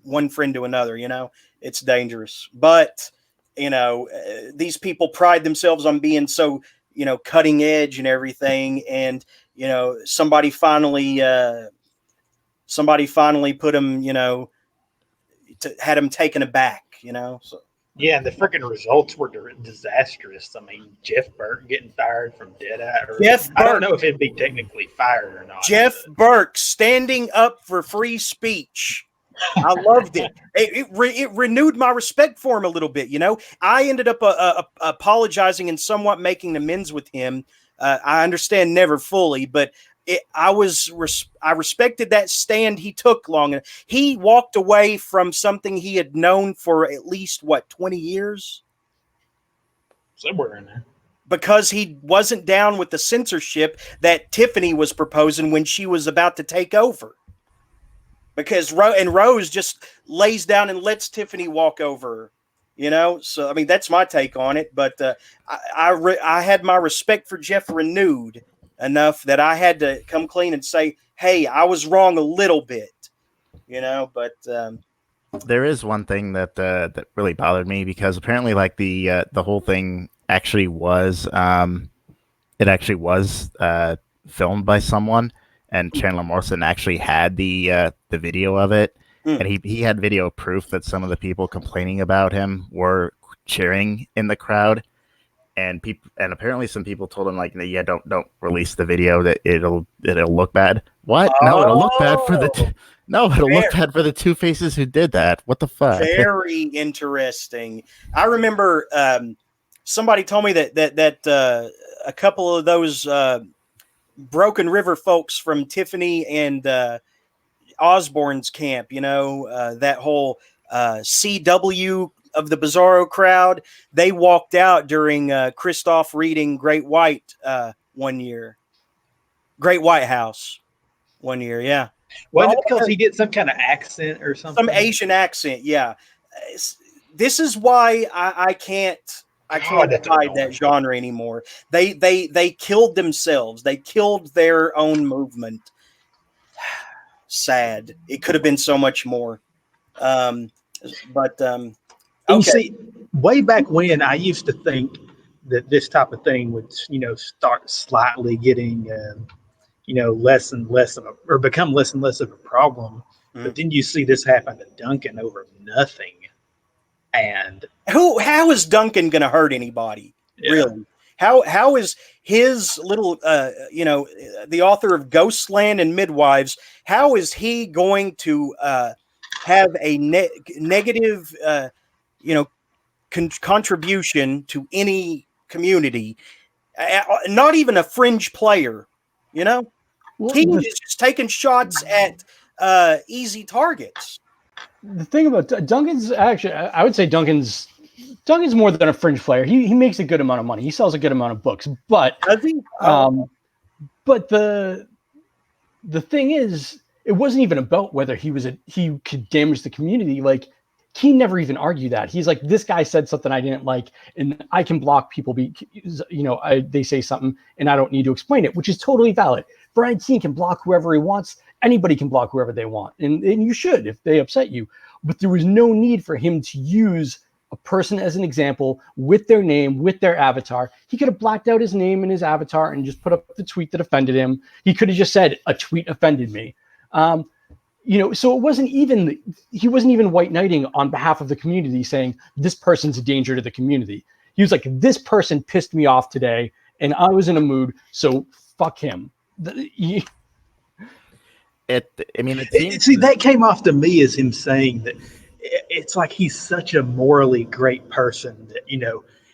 one friend to another. It's dangerous. But these people pride themselves on being so cutting edge and everything, and somebody finally put them, had them taken aback. So Yeah, and the freaking results were disastrous. I mean, Jeff Burke getting fired from Deadeye. I don't know if it'd be technically fired or not. Jeff Burke standing up for free speech. I loved it. It renewed my respect for him a little bit. I ended up apologizing and somewhat making amends with him. I understand never fully, but I respected that stand he took long enough. He walked away from something he had known for at least 20 years, somewhere in there, because he wasn't down with the censorship that Tiffany was proposing when she was about to take over. Because Rose just lays down and lets Tiffany walk over, So I mean, that's my take on it. But I had my respect for Jeff renewed enough that I had to come clean and say, "Hey, I was wrong a little bit," But there is one thing that really bothered me, because apparently, like the whole thing actually was filmed by someone. And Chandler Morrison actually had the video of it, and he had video proof that some of the people complaining about him were cheering in the crowd, and apparently some people told him, like, yeah, don't release the video, that it'll look bad. What? No, it'll look bad for look bad for the two faces who did that. What the fuck? Very interesting. I remember somebody told me that a couple of those Broken River folks from Tiffany and Osborne's camp, that whole CW of the Bizarro crowd, they walked out during Christoph reading Great White one year. Great White House one year, yeah. Was it because he did some kind of accent or something? Some Asian accent, yeah. This is why I can't hide that genre anymore. They killed themselves. They killed their own movement. Sad. It could have been so much more. Okay. You see, way back when, I used to think that this type of thing would, start slightly getting, less and less or become less and less of a problem. But then you see this happen to Duncan over nothing. And how is Duncan going to hurt anybody? Yeah. Really? How is his little, the author of Ghostland and Midwives, how is he going to have a negative, contribution to any community? Not even a fringe player, Well, Keene is just taking shots at easy targets. The thing about Duncan's, actually, I would say Duncan's more than a fringe player. He makes a good amount of money. He sells a good amount of books, but does he? But the thing is, it wasn't even about whether he could damage the community. Like, Keene never even argued that. He's like, this guy said something I didn't like, and I can block people. They say something, and I don't need to explain it, which is totally valid. Brian Keene can block whoever he wants. Anybody can block whoever they want, and you should if they upset you. But there was no need for him to use a person as an example with their name, with their avatar. He could have blacked out his name and his avatar and just put up the tweet that offended him. He could have just said, a tweet offended me. So it wasn't even, he wasn't even white knighting on behalf of the community saying this person's a danger to the community. He was like, this person pissed me off today and I was in a mood, so fuck him. That came off to me as him saying that it's like he's such a morally great person that,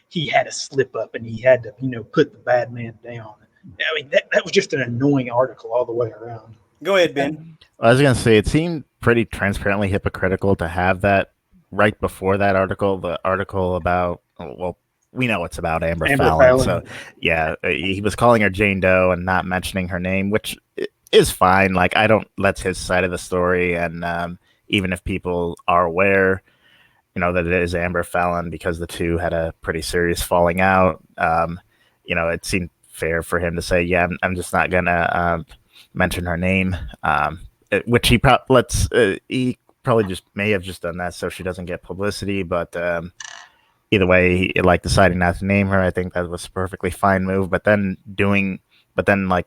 he had to slip up and he had to, put the bad man down. I mean, that was just an annoying article all the way around. Go ahead, Ben. I was going to say, it seemed pretty transparently hypocritical to have that right before that article, the article about, we know it's about Amber Fallon. So, yeah, he was calling her Jane Doe and not mentioning her name, which is fine. Like, that's his side of the story. And even if people are aware, that it is Amber Fallon because the two had a pretty serious falling out, it seemed fair for him to say, yeah, I'm just not going to mention her name, which he probably just may have just done that so she doesn't get publicity. But either way, deciding not to name her, I think that was a perfectly fine move. But then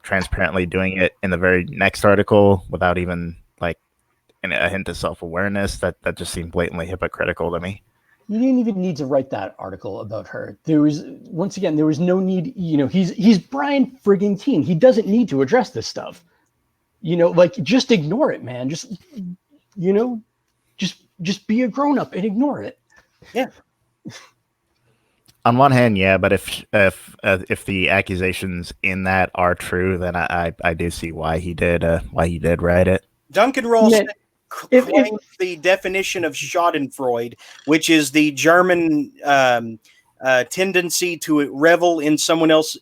transparently doing it in the very next article without even a hint of self-awareness, that just seemed blatantly hypocritical to me. You didn't even need to write that article about her. There was no need. He's Brian friggin' Keene. He doesn't need to address this stuff. Just ignore it, man. Just be a grown up and ignore it. Yeah. On one hand, yeah, but if the accusations in that are true, then I do see why he did write it. Duncan Ralston claims the definition of Schadenfreude, which is the German tendency to revel in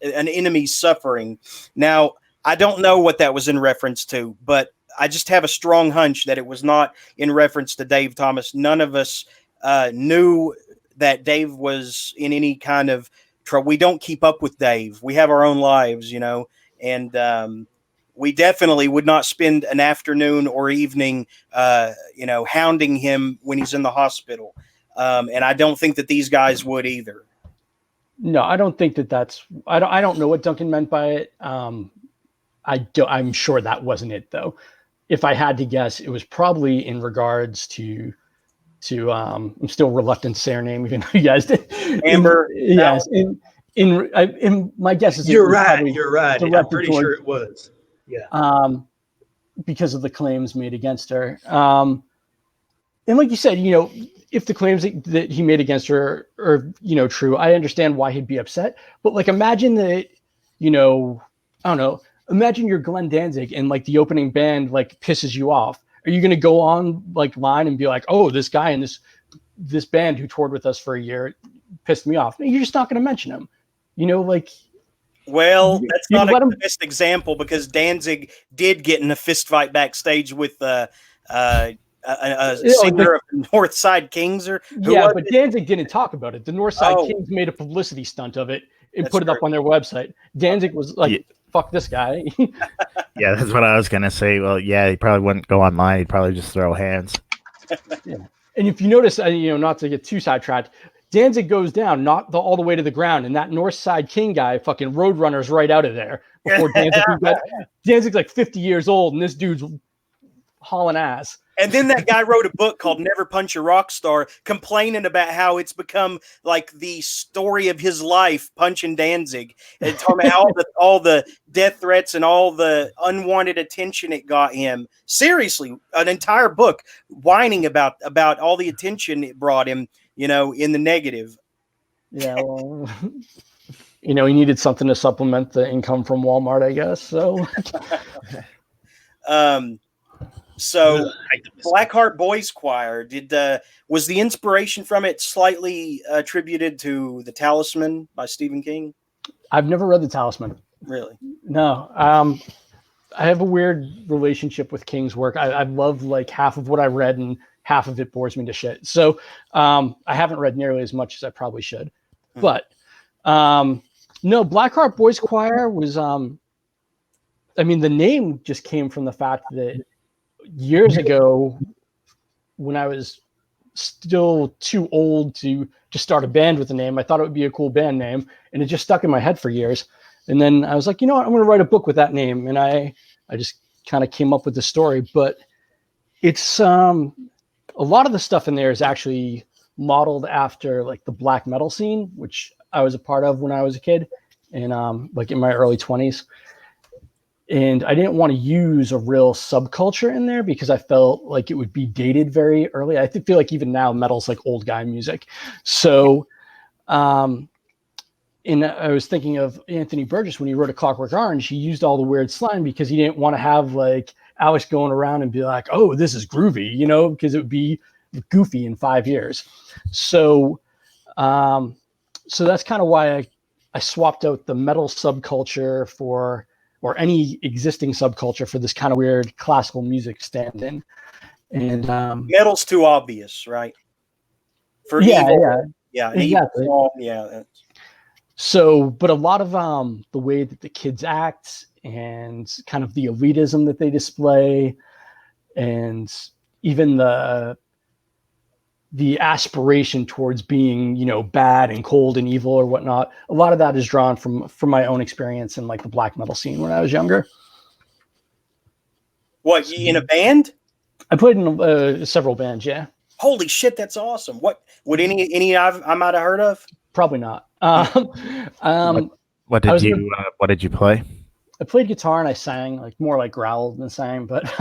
an enemy's suffering. Now, I don't know what that was in reference to, but I just have a strong hunch that it was not in reference to Dave Thomas. None of us knew that Dave was in any kind of trouble. We don't keep up with Dave. We have our own lives, and we definitely would not spend an afternoon or evening, hounding him when he's in the hospital. And I don't think that these guys would either. No, I don't think that's. I don't know what Duncan meant by it. I'm sure that wasn't it, though. If I had to guess, it was probably in regards to I'm still reluctant to say her name, even though you guys did. Amber. Yes. In my guess is you're right. I'm pretty sure it was. Yeah. Because of the claims made against her. And like you said, if the claims that he made against her are, true, I understand why he'd be upset. But imagine that, I don't know, imagine you're Glenn Danzig and the opening band pisses you off. Are you going to go on line and be like, oh, this guy and this band who toured with us for a year pissed me off? No, you're just not going to mention him. Well, that's not the best example, because Danzig did get in a fist fight backstage with a singer of the North Side Kings. But Danzig didn't talk about it. The North Side Kings made a publicity stunt of it and put it up on their website. Danzig was fuck this guy. Yeah, that's what I was going to say. Well, yeah, he probably wouldn't go online. He'd probably just throw hands. Yeah. And if you notice, not to get too sidetracked, Danzig goes down, not all the way to the ground, and that North Side King guy fucking road runners right out of there before Danzig. Danzig's 50 years old, and this dude's hauling ass. And then that guy wrote a book called Never Punch a Rock Star, complaining about how it's become the story of his life, punching Danzig, and talking about all the death threats and all the unwanted attention it got him. Seriously, an entire book whining about all the attention it brought him, in the negative. Yeah, well, he needed something to supplement the income from Walmart, I guess. So, So, Blackheart Boys Choir, was the inspiration from it slightly attributed to The Talisman by Stephen King? I've never read The Talisman. Really? No. I have a weird relationship with King's work. I love half of what I read, and half of it bores me to shit. So I haven't read nearly as much as I probably should. But no, Blackheart Boys Choir was, the name just came from the fact that years ago, when I was still too old to start a band with a name, I thought it would be a cool band name, and it just stuck in my head for years. And then I was like, you know what, I'm going to write a book with that name. And I just kind of came up with the story, but it's a lot of the stuff in there is actually modeled after the black metal scene, which I was a part of when I was a kid, and in my early 20s. And I didn't want to use a real subculture in there because I felt like it would be dated very early. I feel like even now metal's old guy music. So, and I was thinking of Anthony Burgess when he wrote A Clockwork Orange. He used all the weird slang because he didn't want to have Alex going around and be like, oh, this is groovy, because it would be goofy in 5 years. So, so that's kind of why I swapped out the metal subculture or any existing subculture for this kind of weird classical music stand-in. And metal's too obvious, right? For evil. Yeah, exactly. Yeah. So, but a lot of the way that the kids act and kind of the elitism that they display, and even the aspiration towards being, bad and cold and evil or whatnot, a lot of that is drawn from my own experience in the black metal scene when I was younger. What, in a band? I played in several bands, yeah. Holy shit, that's awesome. What would any I might have heard of? Probably not. What did you play? I played guitar and I sang, like more like growled than sang, but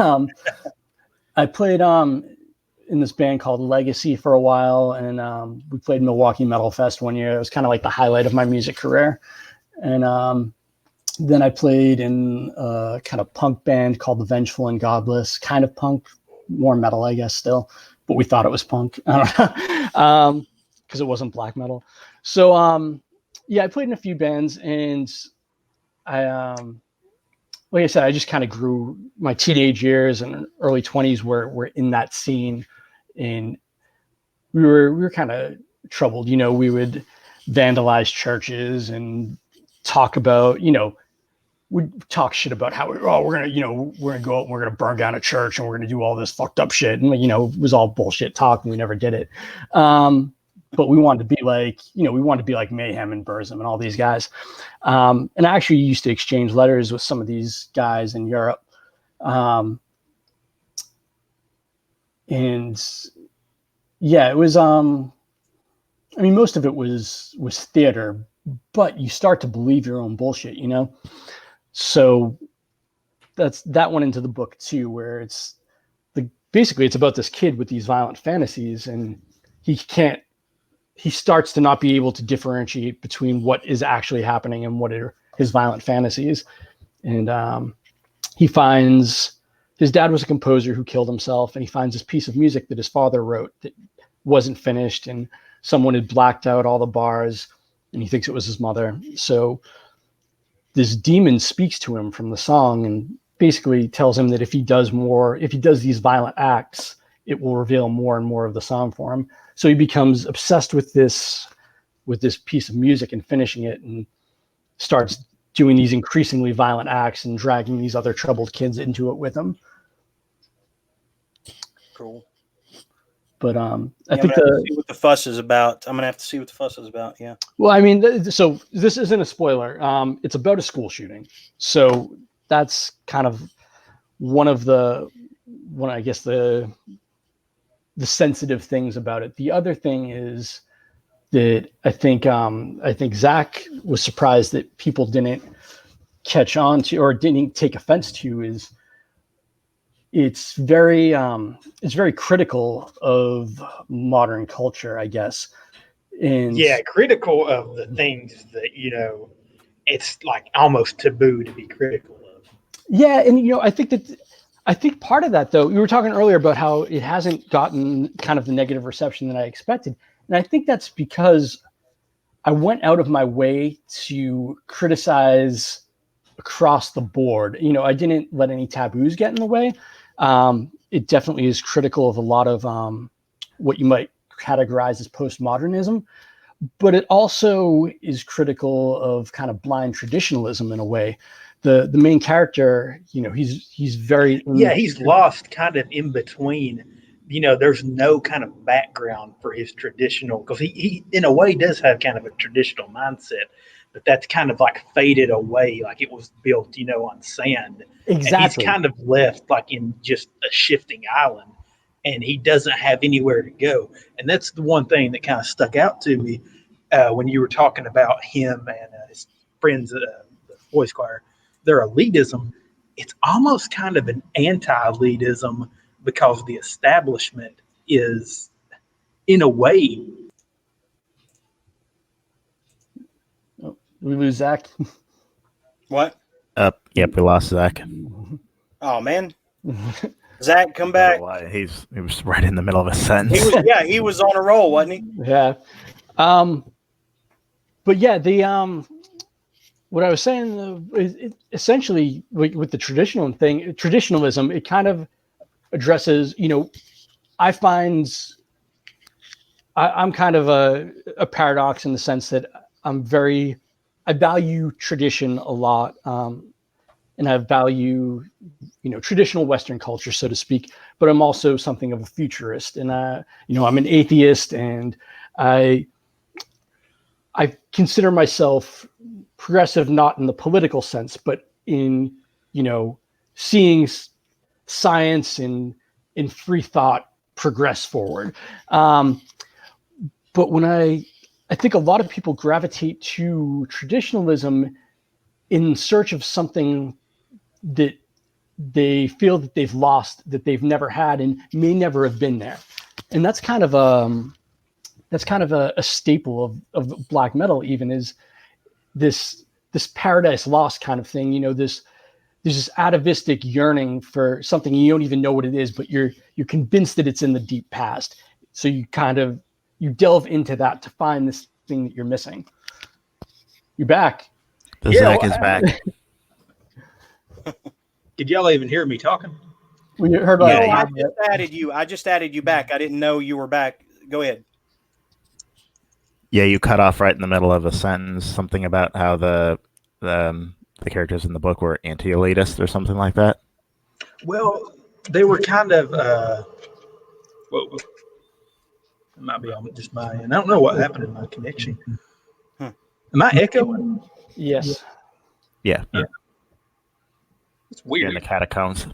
I played in this band called Legacy for a while, and we played Milwaukee Metal Fest one year. It was kind of like the highlight of my music career. And then I played in a kind of punk band called The Vengeful and Godless, kind of punk, more metal, I guess, still, but we thought it was punk. I don't know, because it wasn't black metal. So yeah, I played in a few bands, and I like I said, I just kind of grew. My teenage years and early 20s were in that scene, and we were kind of troubled. You know, we would vandalize churches and talk about, we'd talk shit about how we're gonna go out and we're gonna burn down a church and we're gonna do all this fucked up shit, and it was all bullshit talk, and we never did it. But we wanted to be like Mayhem and Burzum and all these guys. And I actually used to exchange letters with some of these guys in Europe. And yeah, it was, most of it was theater, but you start to believe your own bullshit, So that went into the book too, where basically it's about this kid with these violent fantasies, and he starts to not be able to differentiate between what is actually happening and what are his violent fantasies. And he finds his dad was a composer who killed himself, and he finds this piece of music that his father wrote that wasn't finished, and someone had blacked out all the bars, and he thinks it was his mother. So this demon speaks to him from the song and basically tells him that if he does these violent acts, it will reveal more and more of the song for him. So he becomes obsessed with this piece of music and finishing it, and starts doing these increasingly violent acts and dragging these other troubled kids into it with him. Cool. But I think see what the fuss is about. I'm gonna have to see what the fuss is about. Yeah. Well, so this isn't a spoiler. It's about a school shooting. So that's kind of one of the sensitive things about it. The other thing is that I think Zach was surprised that people didn't catch on to or didn't take offense to is it's very critical of modern culture, I guess. And critical of the things that, it's like almost taboo to be critical of. Yeah. And, I think part of that, though, you were talking earlier about how it hasn't gotten kind of the negative reception that I expected. And I think that's because I went out of my way to criticize across the board. I didn't let any taboos get in the way. It definitely is critical of a lot of what you might categorize as postmodernism, but it also is critical of kind of blind traditionalism in a way. The main character, he's very he's lost kind of in between. There's no kind of background for his traditional, because he in a way does have kind of a traditional mindset, but that's kind of like faded away, like it was built, on sand. Exactly. And he's kind of left like in just a shifting island, and he doesn't have anywhere to go. And that's the one thing that kind of stuck out to me when you were talking about him and his friends, the boys choir, their elitism. It's almost kind of an anti-elitism, because the establishment is, in a way. Oh, we lose Zach. What? Yep, we lost Zach. Oh man, Zach, come back. He was right in the middle of a sentence. He was on a roll, wasn't he? Yeah. But yeah, what I was saying, essentially, with the traditionalism, it kind of addresses, I'm kind of a paradox in the sense that I value tradition a lot, and I value, traditional Western culture, so to speak, but I'm also something of a futurist, and I'm an atheist, and I consider myself progressive, not in the political sense, but in, seeing science and free thought progress forward. But when I think a lot of people gravitate to traditionalism in search of something that they feel that they've lost, that they've never had, and may never have been there. And that's kind of a staple of black metal, even, is this paradise lost kind of thing. There's this atavistic yearning for something you don't even know what it is, but you're convinced that it's in the deep past. So you delve into that to find this thing that you're missing. You're back. Zach is back. Did y'all even hear me talking? We heard I just added you back. I didn't know you were back. Go ahead. Yeah, you cut off right in the middle of a sentence, something about how the characters in the book were anti-elitist or something like that. Well, they were kind of. It might be on just my end. I don't know what happened in my connection. Am I echoing? Yes. Yeah. It's weird. In the catacombs.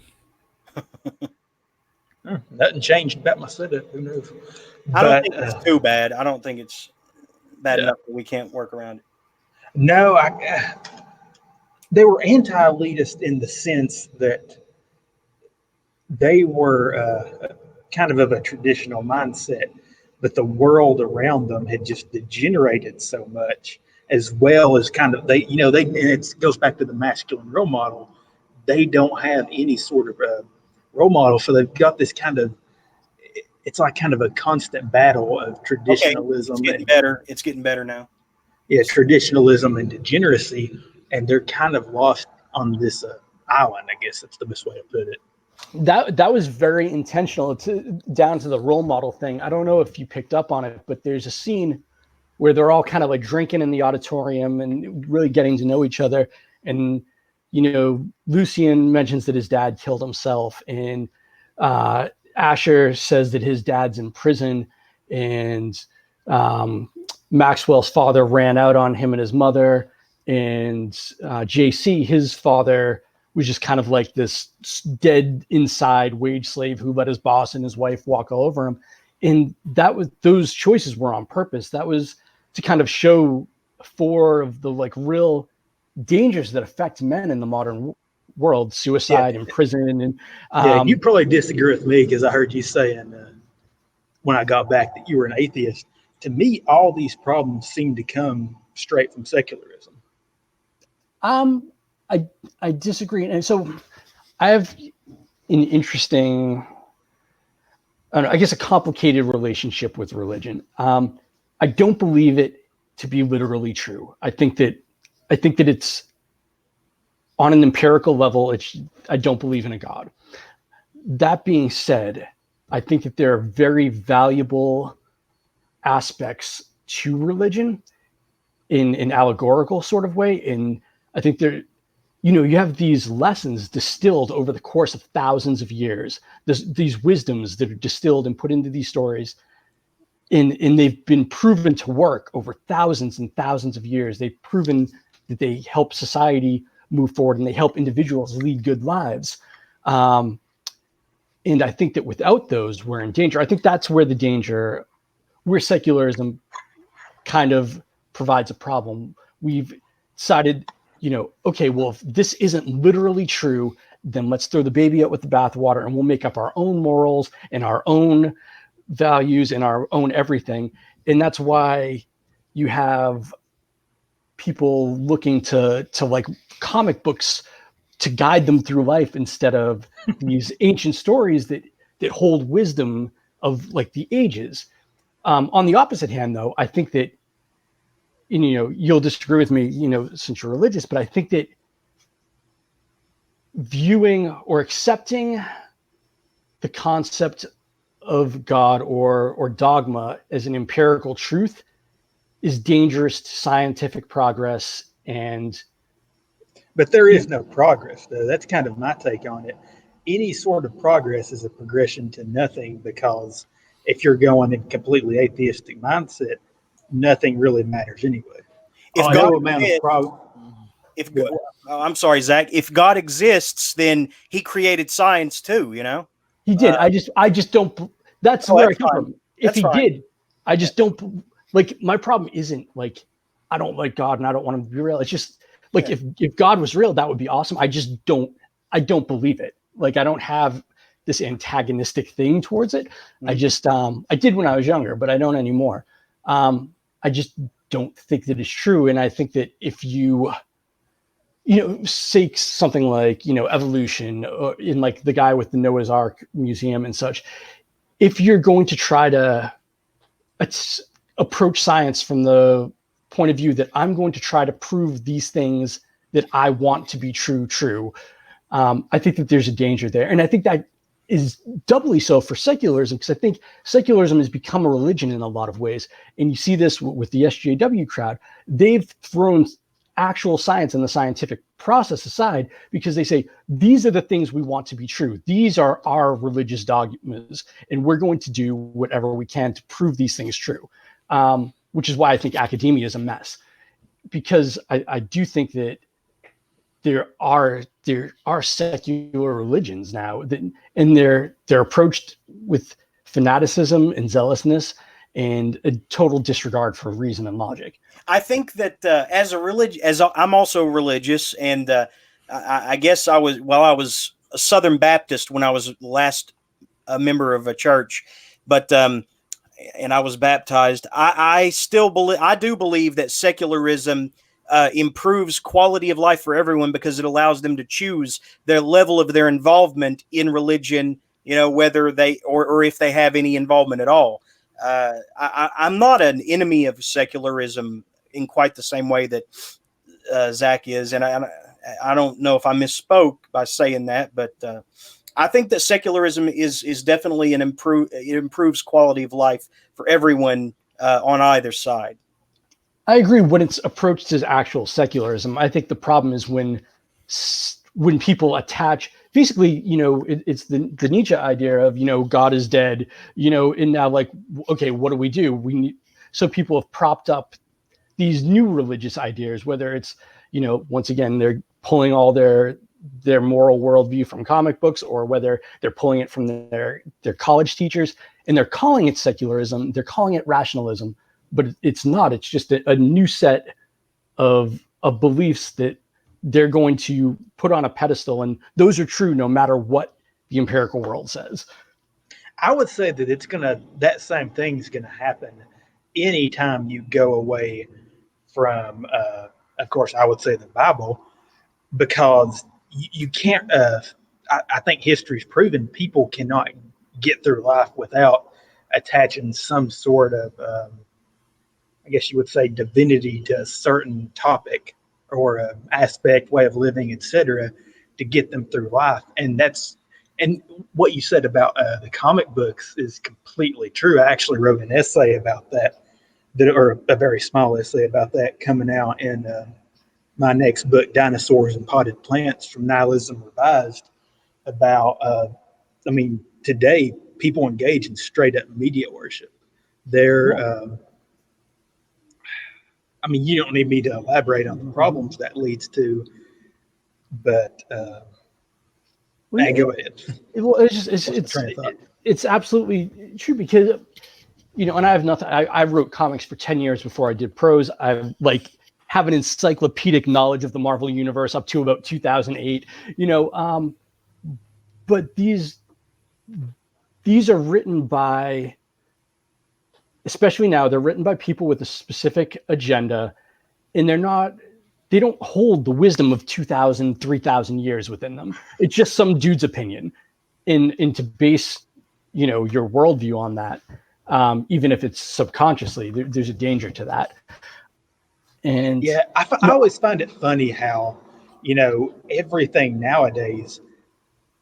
Nothing changed about my setup. Who knows? I don't think it's too bad. I don't think it's bad enough that we can't work around it. No, they were anti-elitist in the sense that they were kind of a traditional mindset, but the world around them had just degenerated so much, as well as kind of and it goes back to the masculine role model. They don't have any sort of role model, so they've got this it's like kind of a constant battle of traditionalism. Okay. It's getting better now. Yeah, traditionalism and degeneracy, and they're kind of lost on this island. I guess that's the best way to put it. That was very intentional. Down to the role model thing. I don't know if you picked up on it, but there's a scene where they're all kind of like drinking in the auditorium and really getting to know each other. And Lucian mentions that his dad killed himself, and Asher says that his dad's in prison, and Maxwell's father ran out on him and his mother, and JC, his father, was just kind of like this dead inside wage slave who let his boss and his wife walk all over him. And those choices were on purpose. That was to kind of show 4 of the like real dangers that affect men in the modern world: suicide and prison. And you probably disagree with me, because I heard you saying when I got back that you were an atheist. To me, all these problems seem to come straight from secularism. I disagree. And so I have an interesting, I guess, a complicated relationship with religion. I don't believe it to be literally true. I think that it's on an empirical level. I don't believe in a God. That being said, I think that there are very valuable aspects to religion in an allegorical sort of way. And I think you have these lessons distilled over the course of thousands of years, these wisdoms that are distilled and put into these stories. And they've been proven to work over thousands and thousands of years. They've proven that they help society move forward, and they help individuals lead good lives. And I think that without those, we're in danger. I think that's where where secularism kind of provides a problem. We've decided, okay, well, if this isn't literally true, then let's throw the baby out with the bathwater, and we'll make up our own morals and our own values and our own everything. And that's why you have people looking to like comic books to guide them through life, instead of these ancient stories that hold wisdom of like the ages. On the opposite hand, though, I think that, you'll disagree with me, since you're religious, but I think that viewing or accepting the concept of God or dogma as an empirical truth is dangerous to scientific progress. But there is no progress, though. That's kind of my take on it. Any sort of progress is a progression to nothing, because if you're going in completely atheistic mindset, nothing really matters anyway. I'm sorry, Zach. If God exists, then He created science too. He did. I just don't. That's Oh, where I that's come fine. from. If That's he fine. did, I just don't like. My problem isn't like I don't like God and I don't want him to be real. It's just like if God was real, that would be awesome. I just don't. I don't believe it. Like I don't have this antagonistic thing towards it. I just I did when I was younger, but I don't anymore. I just don't think that it's true, and I think that if you say something like, evolution, or in like the guy with the Noah's Ark Museum and such, if you're going to try to approach science from the point of view that I'm going to try to prove these things that I want to be true, I think that there's a danger there. And I think that is doubly so for secularism, because I think secularism has become a religion in a lot of ways. And you see this with the SJW crowd. They've thrown actual science and the scientific process aside because they say, these are the things we want to be true. These are our religious dogmas, and we're going to do whatever we can to prove these things true, which is why I think academia is a mess, because I do think that there are secular religions now that, and they're approached with fanaticism and zealousness and a total disregard for reason and logic. I think that I'm also religious, and I guess I was a Southern Baptist when I was last a member of a church, but and I was baptized. I do believe that secularism improves quality of life for everyone because it allows them to choose their level of their involvement in religion, whether they or if they have any involvement at all. I'm not an enemy of secularism in quite the same way that Zach is, and I don't know if I misspoke by saying that, but I think that secularism is definitely it improves quality of life for everyone on either side. I agree when it's approached as actual secularism. I think the problem is when people attach, basically, it's the Nietzsche idea of, God is dead, and now like, okay, what do? So people have propped up these new religious ideas, whether it's, once again, they're pulling all their moral worldview from comic books, or whether they're pulling it from their college teachers, and they're calling it secularism, they're calling it rationalism, but it's not. It's just a new set of beliefs that they're going to put on a pedestal, and those are true no matter what the empirical world says. I would say that that same thing's gonna happen anytime you go away from, of course, I would say the Bible, because you can't. I think history's proven people cannot get through life without attaching some sort of, I guess you would say, divinity to a certain topic or an aspect, way of living, etc., to get them through life. And what you said about the comic books is completely true. I actually wrote an essay about that, or a very small essay about that, coming out in my next book, Dinosaurs and Potted Plants from Nihilism Revised, about, today people engage in straight up media worship. You don't need me to elaborate on the problems that leads to, but go ahead. It's absolutely true, because, and I have nothing. I wrote comics for 10 years before I did prose. I have an encyclopedic knowledge of the Marvel universe up to about 2008. But these are written by, especially now, they're written by people with a specific agenda, and they don't hold the wisdom of 2,000, 3,000 years within them. It's just some dude's opinion, and to base, your worldview on that, even if it's subconsciously, there's a danger to that. And yeah, I always find it funny how, everything nowadays,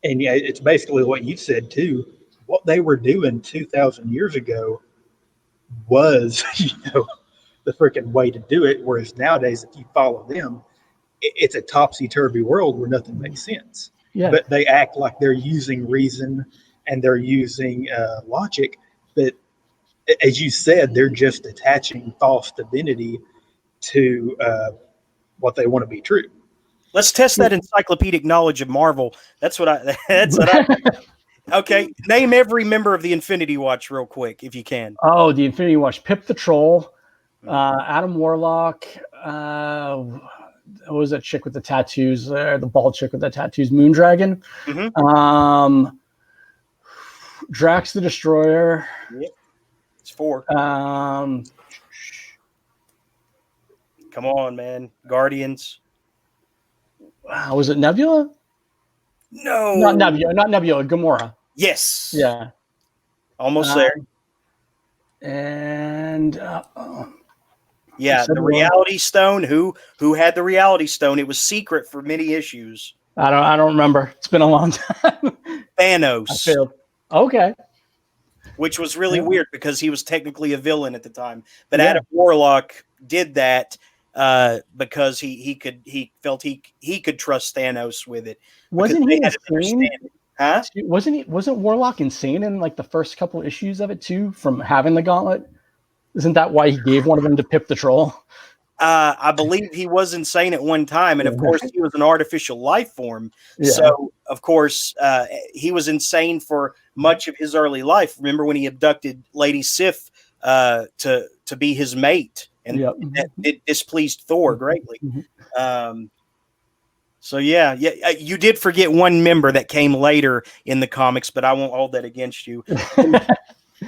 and yeah, it's basically what you said too, what they were doing 2,000 years ago was, the freaking way to do it. Whereas nowadays, if you follow them, it's a topsy-turvy world where nothing makes sense. Yeah. But they act like they're using reason and they're using logic. But as you said, they're just attaching false divinity to what they want to be true. Let's test that encyclopedic knowledge of Marvel. That's what I. Okay, name every member of the Infinity Watch real quick, if you can. Oh, the Infinity Watch. Pip the Troll, Adam Warlock. What was that chick with the tattoos? The bald chick with the tattoos. Moondragon. Mm-hmm. Drax the Destroyer. Yep. It's 4. Um, Come on, man. Guardians. Was it Nebula? No. Not Nebula. Gamora. Yes. Yeah. Almost there. And yeah, the Reality Stone. Who had the Reality Stone? It was secret for many issues. I don't remember. It's been a long time. Thanos. I failed. Okay. Which was really weird because he was technically a villain at the time. But Adam Warlock did that because he felt he could trust Thanos with it. Wasn't he insane? Huh? Wasn't Warlock insane in like the first couple issues of it too, from having the gauntlet? Isn't that why he gave one of them to Pip the Troll? I believe he was insane at one time, and of course he was an artificial life form. Yeah. So of course he was insane for much of his early life. Remember when he abducted Lady Sif to be his mate, and it displeased Thor greatly. So yeah, you did forget one member that came later in the comics, but I won't hold that against you.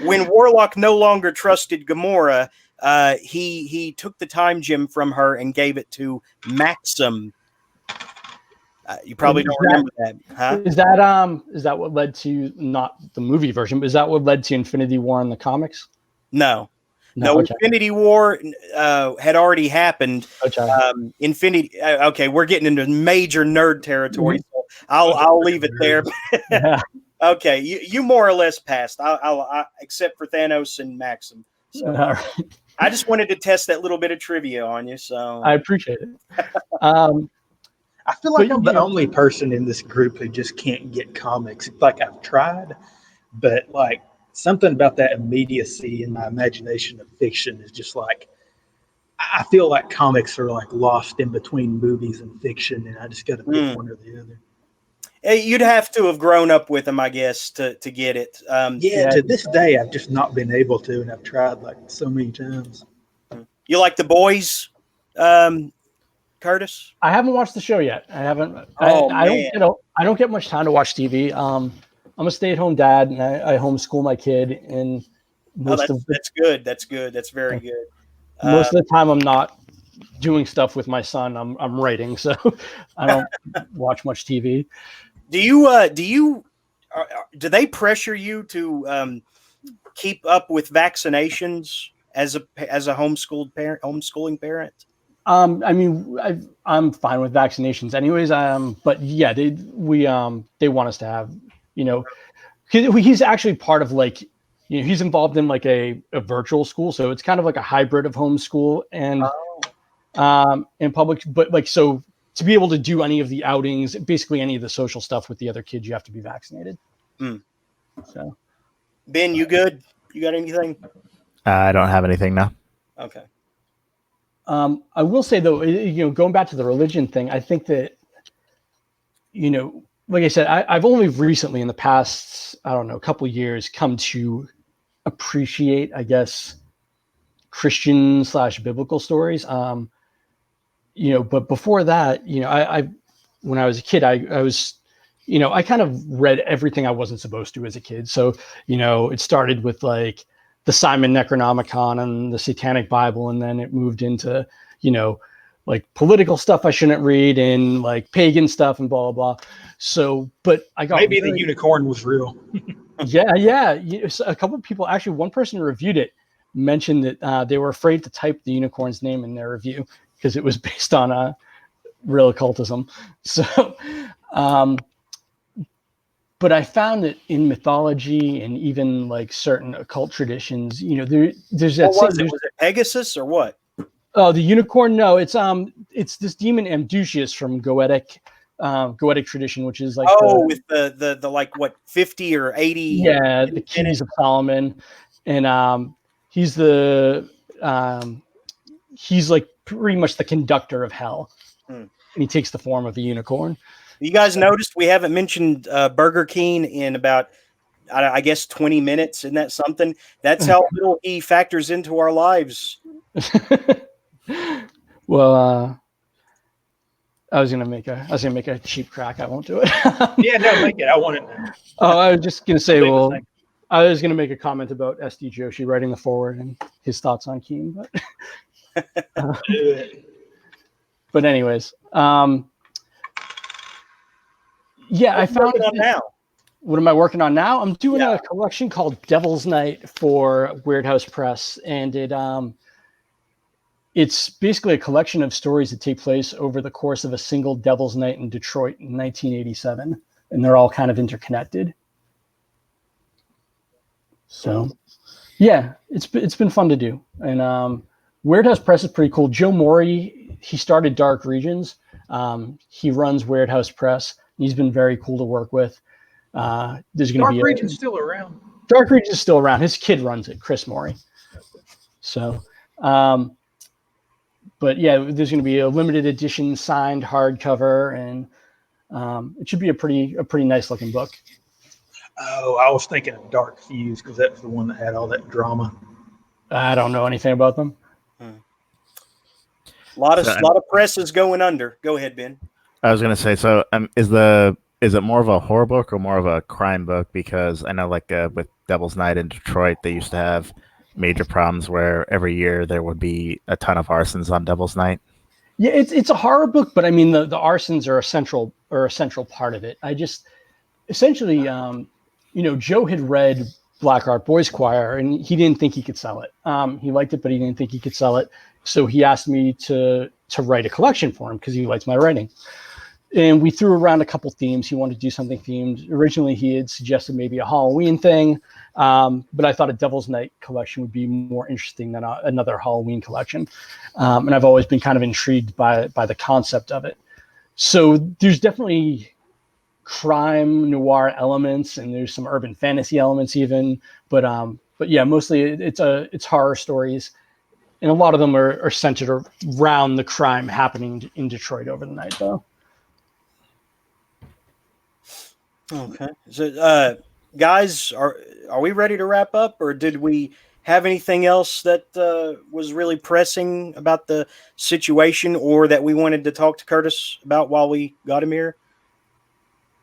When Warlock no longer trusted Gamora, he took the time gem from her and gave it to Maxim. You probably don't remember that, huh? Is that what led to, not the movie version, but is that what led to Infinity War in the comics? No, okay. Infinity War had already happened. Okay. Okay, we're getting into major nerd territory. So I'll leave it there. Yeah. Okay, you more or less passed. I'll except for Thanos and Maxim. So Right. I just wanted to test that little bit of trivia on you. So I appreciate it. I feel like I'm the only person in this group who just can't get comics. Like I've tried, but like something about that immediacy in my imagination of fiction is just like, I feel like comics are like lost in between movies and fiction, and I just got to pick one or the other. You'd have to have grown up with them, I guess, to get it. To this day, I've just not been able to, and I've tried like so many times. You like The Boys, Curtis? I haven't watched the show yet. I haven't. Man. I don't get much time to watch TV. I'm a stay-at-home dad, and I homeschool my kid. And that's good. That's good. That's very good. Most of the time, I'm not doing stuff with my son. I'm writing, so I don't watch much TV. Do they pressure you to keep up with vaccinations as a homeschooling parent? I mean, I'm fine with vaccinations anyways. But yeah, they want us to have, he's actually part of like, he's involved in like a virtual school. So it's kind of like a hybrid of homeschool and public, but like, so to be able to do any of the outings, basically any of the social stuff with the other kids, you have to be vaccinated. So Ben, you good? You got anything? I don't have anything now. Okay. I will say though, going back to the religion thing, I think that, like I said, I've only recently in the past, I don't know, a couple of years come to appreciate, I guess, Christian / biblical stories. But before that, I when I was a kid, I was, I kind of read everything I wasn't supposed to as a kid. So, it started with like the Simon Necronomicon and the Satanic Bible, and then it moved into, like political stuff I shouldn't read and like pagan stuff and blah, blah, blah. So, but I got maybe the unicorn was real. Yeah. A couple of people, actually, one person who reviewed it mentioned that they were afraid to type the unicorn's name in their review because it was based on real occultism. So, but I found that in mythology and even like certain occult traditions, there's that. Was it Pegasus or what? Oh, the unicorn? No, it's this demon Amdusius from Goetic tradition, which is like with the like what 50 or 80. Yeah, the Keys of Solomon, and he's like pretty much the conductor of hell, and he takes the form of a unicorn. You guys noticed we haven't mentioned Burger King in about I guess 20 minutes. Isn't that something? That's how little he factors into our lives. Well, I was gonna make a cheap crack. I won't do it. Yeah, no, make it. I want it now. Oh, I was just gonna say, Leave well, the thing. I was gonna make a comment about SD Joshi writing the foreword and his thoughts on Keene, but anyways, yeah, I found Working on now. What am I working on now? I'm doing a collection called Devil's Night for Weird House Press, and it's basically a collection of stories that take place over the course of a single Devil's Night in Detroit in 1987, and they're all kind of interconnected. So, yeah, it's been fun to do, and Weird House Press is pretty cool. Joe Morey, he started Dark Regions. He runs Weird House Press. He's been very cool to work with. There's going to be Dark Region's still around. Dark Region is still around. His kid runs it, Chris Morey. So, but yeah, there's going to be a limited edition signed hardcover, and it should be a pretty nice looking book. Oh, I was thinking of Dark Fuse because that was the one that had all that drama. I don't know anything about them. A lot of press is going under. Go ahead, Ben. I was gonna say, so is it more of a horror book or more of a crime book? Because I know, like with Devil's Night in Detroit, they used to have major problems where every year there would be a ton of arsons on Devil's Night. Yeah, it's a horror book, but I mean the arsons are a central part of it. I just essentially, Joe had read Black Art Boys Choir, and he didn't think he could sell it. He liked it, but he didn't think he could sell it. So he asked me to write a collection for him because he likes my writing. And we threw around a couple themes. He wanted to do something themed. Originally, he had suggested maybe a Halloween thing, but I thought a Devil's Night collection would be more interesting than another Halloween collection. And I've always been kind of intrigued by the concept of it. So there's definitely crime noir elements, and there's some urban fantasy elements even. But yeah, mostly it's horror stories, and a lot of them are centered around the crime happening in Detroit over the night, though. Okay. So, guys, are we ready to wrap up, or did we have anything else that was really pressing about the situation, or that we wanted to talk to Curtis about while we got him here?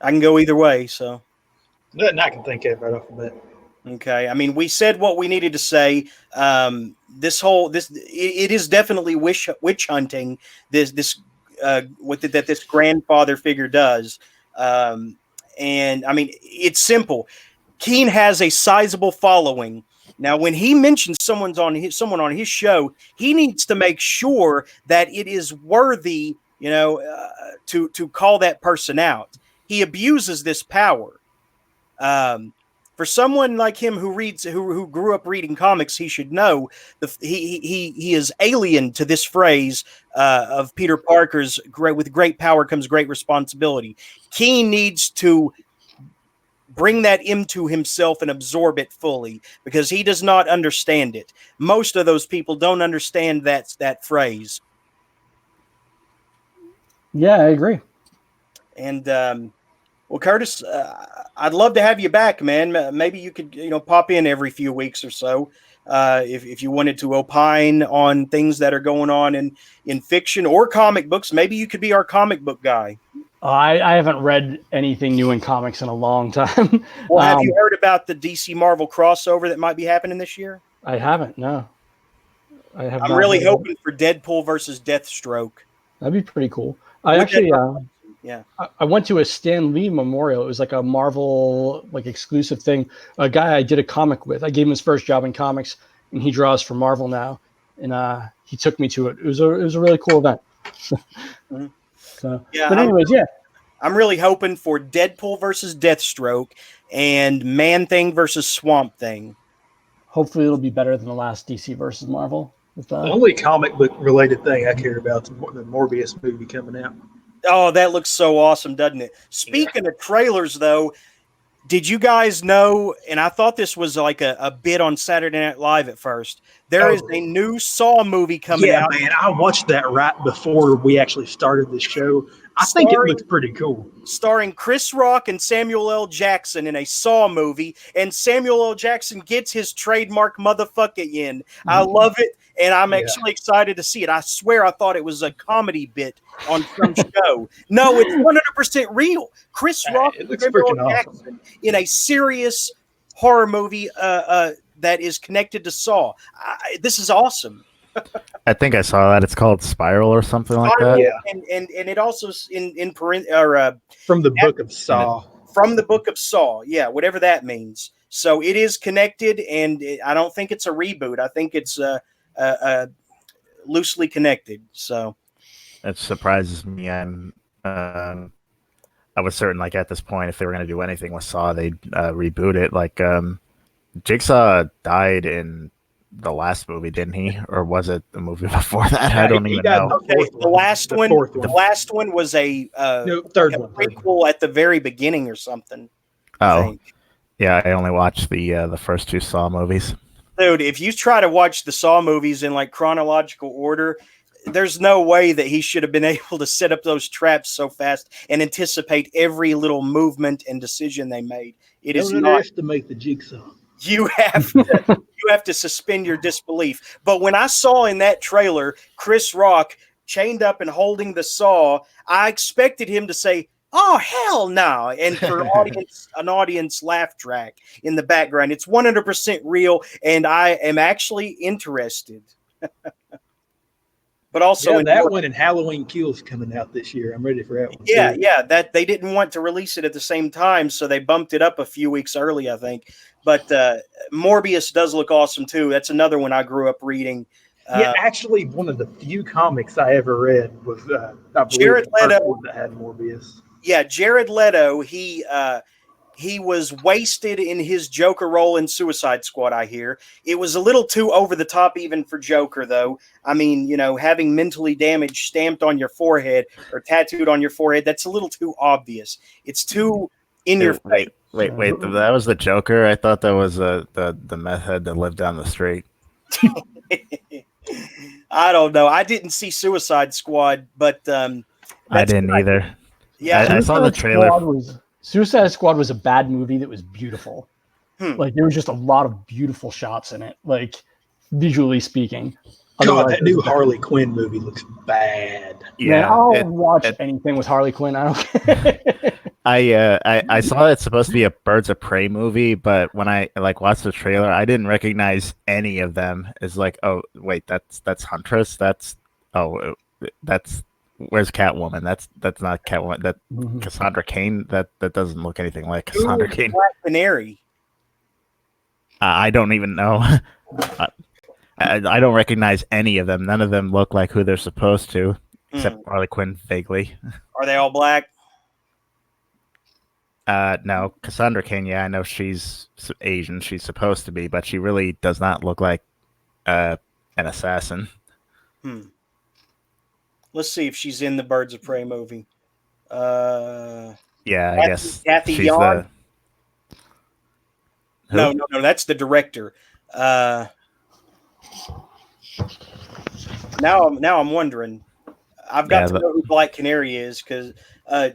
I can go either way. So, Nothing I can think of right off the bat. Okay. I mean, we said what we needed to say. It is definitely witch hunting. This grandfather figure does. And I mean, it's simple. Keene has a sizable following. Now, when he mentions someone on his show, he needs to make sure that it is worthy, to call that person out. He abuses this power. For someone like him who grew up reading comics, he should know he is alien to this phrase of Peter Parker's with great power comes great responsibility. Keene needs to bring that into himself and absorb it fully, because he does not understand it. Most of those people don't understand that phrase. Yeah, I agree. And well, Curtis, I'd love to have you back, man. Maybe you could, pop in every few weeks or so, if you wanted to opine on things that are going on in fiction or comic books. Maybe you could be our comic book guy. I haven't read anything new in comics in a long time. Well, have you heard about the DC Marvel crossover that might be happening this year? I haven't. No, I have. I'm really hoping for Deadpool versus Deathstroke. That'd be pretty cool. Yeah. I went to a Stan Lee memorial. It was like a Marvel exclusive thing. A guy I did a comic with. I gave him his first job in comics, and he draws for Marvel now. And he took me to it. It was a really cool event. Mm-hmm. So, yeah. But anyways, I'm really hoping for Deadpool versus Deathstroke and Man-Thing versus Swamp Thing. Hopefully, it'll be better than the last DC versus Marvel. The only comic book related thing I care about is the Morbius movie coming out. Oh, that looks so awesome, doesn't it? Speaking of trailers, though, did you guys know, and I thought this was like a bit on Saturday Night Live at first, there is a new Saw movie coming out. Yeah, man, I watched that right before we actually started the show. I think it looks pretty cool. Starring Chris Rock and Samuel L. Jackson in a Saw movie, and Samuel L. Jackson gets his trademark motherfucker in. I love it, and I'm actually excited to see it. I swear I thought it was a comedy bit on some show. No, it's 100% real. Chris Rock and Samuel L. Jackson in a serious horror movie that is connected to Saw. This is awesome. I think I saw that. It's called Spiral or something like that. Yeah, and it also in from the book of Saw. From the book of Saw, yeah, whatever that means. So it is connected, and I don't think it's a reboot. I think it's loosely connected. So it surprises me. I was certain, like at this point, if they were going to do anything with Saw, they'd reboot it. Like Jigsaw died in the last movie, didn't he? Or was it the movie before that? I don't even know. Okay, the last one was a third one, prequel at the very beginning or something. Oh, yeah, I only watched the first two Saw movies. Dude, if you try to watch the Saw movies in like chronological order, there's no way that he should have been able to set up those traps so fast and anticipate every little movement and decision they made. It is not underestimate the Jigsaw. You have to suspend your disbelief. But when I saw in that trailer Chris Rock chained up and holding the saw, I expected him to say, "Oh hell no!" and for an audience laugh track in the background. It's 100% real, and I am actually interested. But also that one and Halloween Kills coming out this year. I'm ready for that one. Yeah, that they didn't want to release it at the same time, so they bumped it up a few weeks early, I think. But Morbius does look awesome too. That's another one I grew up reading. Actually, one of the few comics I ever read was I believe Jared Leto that had Morbius. Yeah, Jared Leto. He was wasted in his Joker role in Suicide Squad, I hear. It was a little too over the top even for Joker, though. I mean, having mentally damaged stamped on your forehead or tattooed on your forehead, that's a little too obvious. It's too in your face. Wait. That was the Joker? I thought that was the meth head that lived down the street. I don't know. I didn't see Suicide Squad, but I didn't either. Yeah, I saw the trailer. Suicide Squad was a bad movie that was beautiful. Like there was just a lot of beautiful shots in it, like visually speaking. God, that new Harley Quinn movie looks bad. Yeah, man, I'll watch anything with Harley Quinn. I don't care. I saw it's supposed to be a Birds of Prey movie, but when I watched the trailer, I didn't recognize any of them. It's like, oh wait, that's Huntress. That's where's Catwoman? That's not Catwoman. That Cassandra Cain. That doesn't look anything like Cassandra Cain. Black Canary. I don't even know. I don't recognize any of them. None of them look like who they're supposed to, except Harley Quinn vaguely. Are they all black? No, Cassandra Cain. Yeah, I know she's Asian. She's supposed to be, but she really does not look like an assassin. Let's see if she's in the Birds of Prey movie. Yeah, I guess Kathy she's Yon? No, that's the director. Now I'm wondering. I've got to know who Black Canary is because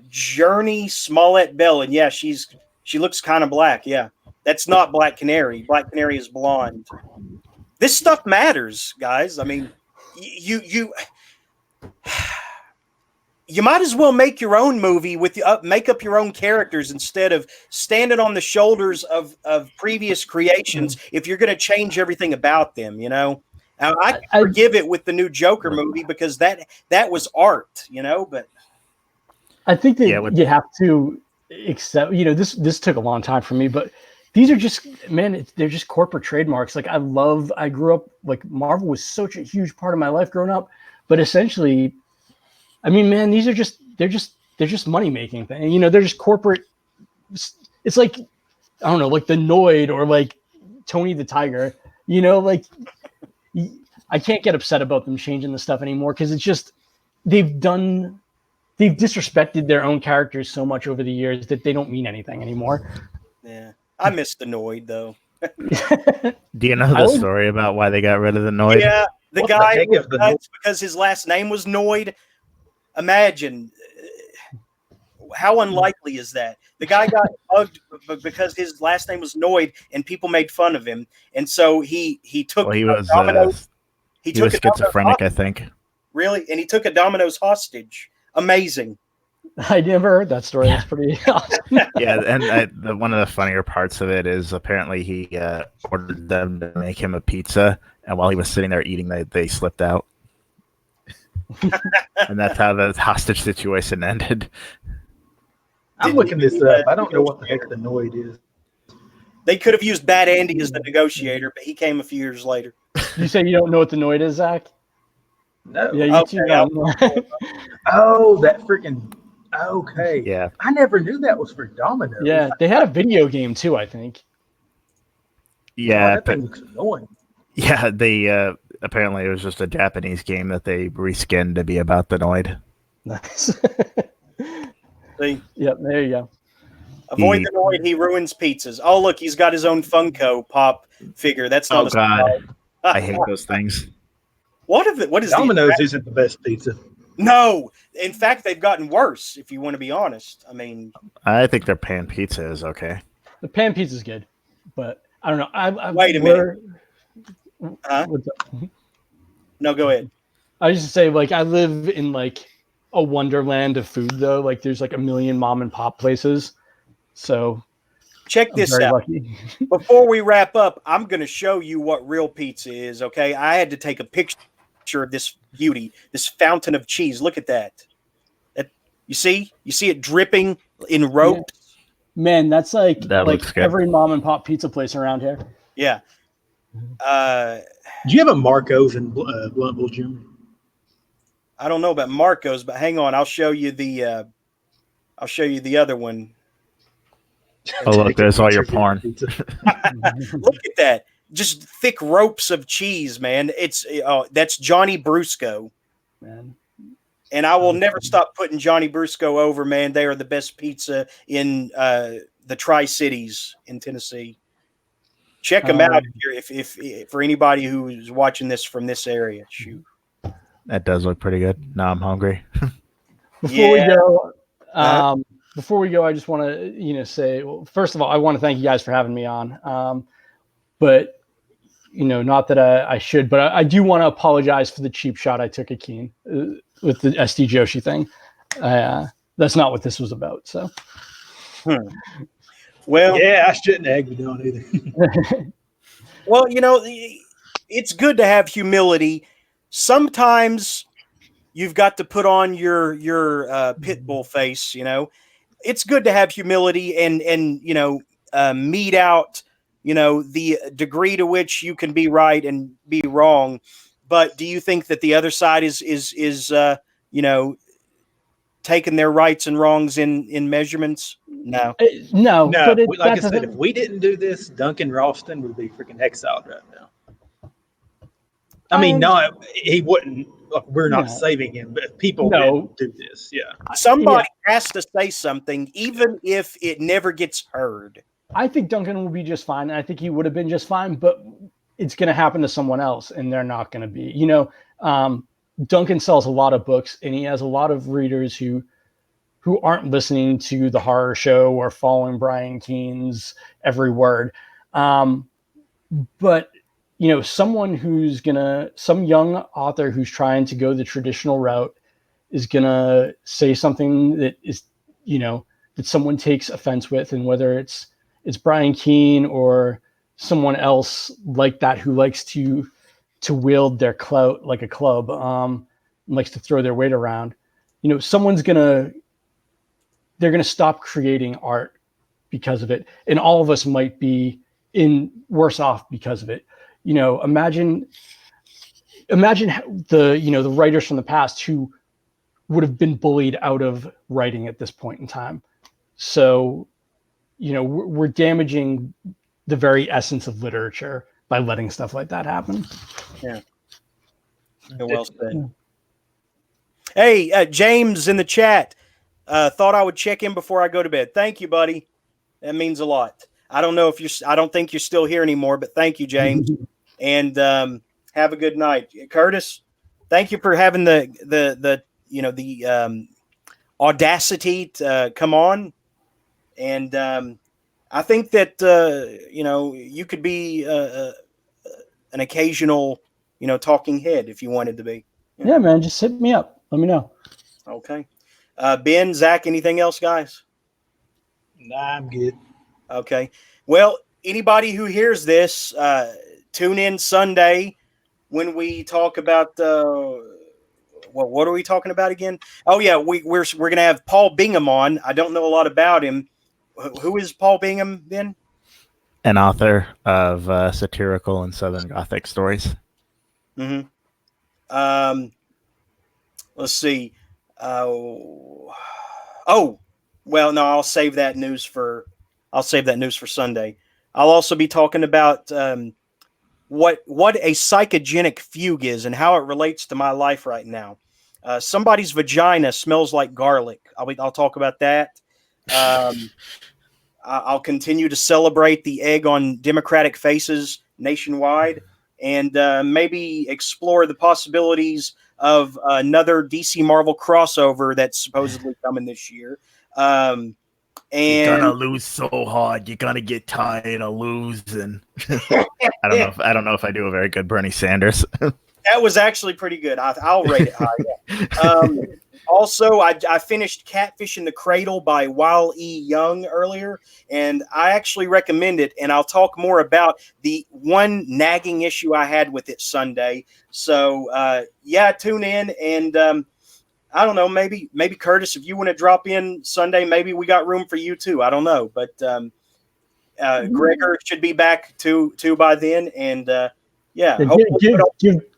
Journey Smollett Bell, and yeah, she looks kind of black. Yeah, that's not Black Canary. Black Canary is blonde. This stuff matters, guys. I mean, you might as well make your own movie with make up your own characters instead of standing on the shoulders of previous creations. If you're going to change everything about them, Now, I forgive it with the new Joker movie because that was art, But I think that you have to accept. This took a long time for me, but these are just they're just corporate trademarks. Like I grew up like Marvel was such a huge part of my life growing up, but essentially, I mean, man, they're just money making thing. They're just corporate. It's like I don't know, like the Noid or like Tony the Tiger. Like. I can't get upset about them changing the stuff anymore because it's just they've disrespected their own characters so much over the years that they don't mean anything anymore. Yeah, I miss the Noid though. Do you know the story about why they got rid of the Noid? Yeah, the guy was nuts because his last name was Noid. Imagine How unlikely is that? The guy got bugged because his last name was Noid, and people made fun of him, and so he took Well, he was Domino's. he was schizophrenic, I think. Really, and he took a Domino's hostage. Amazing. I never heard that story. That's pretty awesome. Yeah, and one of the funnier parts of it is apparently he ordered them to make him a pizza, and while he was sitting there eating, they slipped out. And that's how the hostage situation ended. I'm looking this up. I don't know what the heck the Noid is. They could have used Bad Andy as the negotiator, but he came a few years later. You say you don't know what the Noid is, Zach? No. Yeah, you too. Oh, that freaking. Okay. Yeah. I never knew that was for Domino's. Yeah, they had a video game too, I think. Yeah, that thing looks annoying. Yeah, they apparently it was just a Japanese game that they reskinned to be about the Noid. Nice. See? Yep, there you go. Avoid the Noid, he ruins pizzas. Oh, look, he's got his own Funko Pop figure. That's not God. I hate those things. What is Domino's isn't the best pizza. No. In fact, they've gotten worse, if you want to be honest. I mean, I think their pan pizza is okay. The pan pizza is good, but I don't know. Wait a minute. Huh? What's up? No, go ahead. I used to say, like, I live in like a wonderland of food, though. Like, there's like a million mom and pop places. So check this out. Lucky. Before we wrap up, I'm going to show you what real pizza is. Okay, I had to take a picture of this beauty, this fountain of cheese. Look at that. You see it dripping in ropes. Man, that's like looks good. Every mom and pop pizza place around here. Yeah. Do you have a Marco's in Blountville, Jim? I don't know about Marco's, but hang on, I'll show you the other one. Oh, look, there's all your porn. Look at that. Just thick ropes of cheese, man. That's Johnny Brusco. Man. And I will never stop putting Johnny Brusco over, man. They are the best pizza in the Tri-Cities in Tennessee. Check them out if for anybody who's watching this from this area. Shoot. That does look pretty good. Now I'm hungry. Before we go, I just want to, say, well, first of all, I want to thank you guys for having me on. But not that I should, but I do want to apologize for the cheap shot I took at Keene with the SD Joshi thing. That's not what this was about. So, Well, yeah, I shouldn't egg you on either. Well, it's good to have humility. Sometimes you've got to put on your pit bull face. It's good to have humility and mete out the degree to which you can be right and be wrong. But do you think that the other side is taking their rights and wrongs in measurements? No. No. But like I said, if we didn't do this, Duncan Ralston would be freaking exiled right now. I mean, no, he wouldn't. Look, we're not saving him, but people didn't do this. Yeah. Somebody has to say something, even if it never gets heard. I think Duncan will be just fine. And I think he would have been just fine, but it's going to happen to someone else and they're not going to be. Duncan sells a lot of books and he has a lot of readers who aren't listening to the horror show or following Brian Keene's every word. But some young author who's trying to go the traditional route is going to say something that is, that someone takes offense with, and whether it's Brian Keene or someone else like that who likes to wield their clout like a club, likes to throw their weight around, they're going to stop creating art because of it. And all of us might be worse off because of it. Imagine the writers from the past who would have been bullied out of writing at this point in time. So, we're damaging the very essence of literature by letting stuff like that happen. Yeah. Well said. Hey, James in the chat, thought I would check in before I go to bed. Thank you, buddy. That means a lot. I don't think you're still here anymore, but thank you, James. And have a good night. Curtis, thank you for having the audacity to come on. And I think that, you could be an occasional, talking head if you wanted to be. Yeah, man, just hit me up. Let me know. Okay. Ben, Zach, anything else, guys? Nah, I'm good. Okay. Well, anybody who hears this, tune in Sunday when we talk about what are we talking about again? Oh yeah, we're gonna have Paul Bingham on. I don't know a lot about him. Who is Paul Bingham, Ben? An author of satirical and Southern Gothic stories. Mm-hmm. Let's see. Oh, well, no, I'll save that news for Sunday. I'll also be talking about what a psychogenic fugue is and how it relates to my life right now. Somebody's vagina smells like garlic. I'll talk about that. I'll continue to celebrate the egg on Democratic faces nationwide, and maybe explore the possibilities of another DC Marvel crossover that's supposedly coming this year. And you're gonna lose so hard. You're gonna get tired of losing. I don't know if I do a very good Bernie Sanders. That was actually pretty good. I'll rate it high. Also, I finished Catfish in the Cradle by Weil E. Young earlier, and I actually recommend it, and I'll talk more about the one nagging issue I had with it Sunday. So, tune in, and I don't know, maybe Curtis, if you want to drop in Sunday, maybe we got room for you too. I don't know, but Gregor should be back too by then, and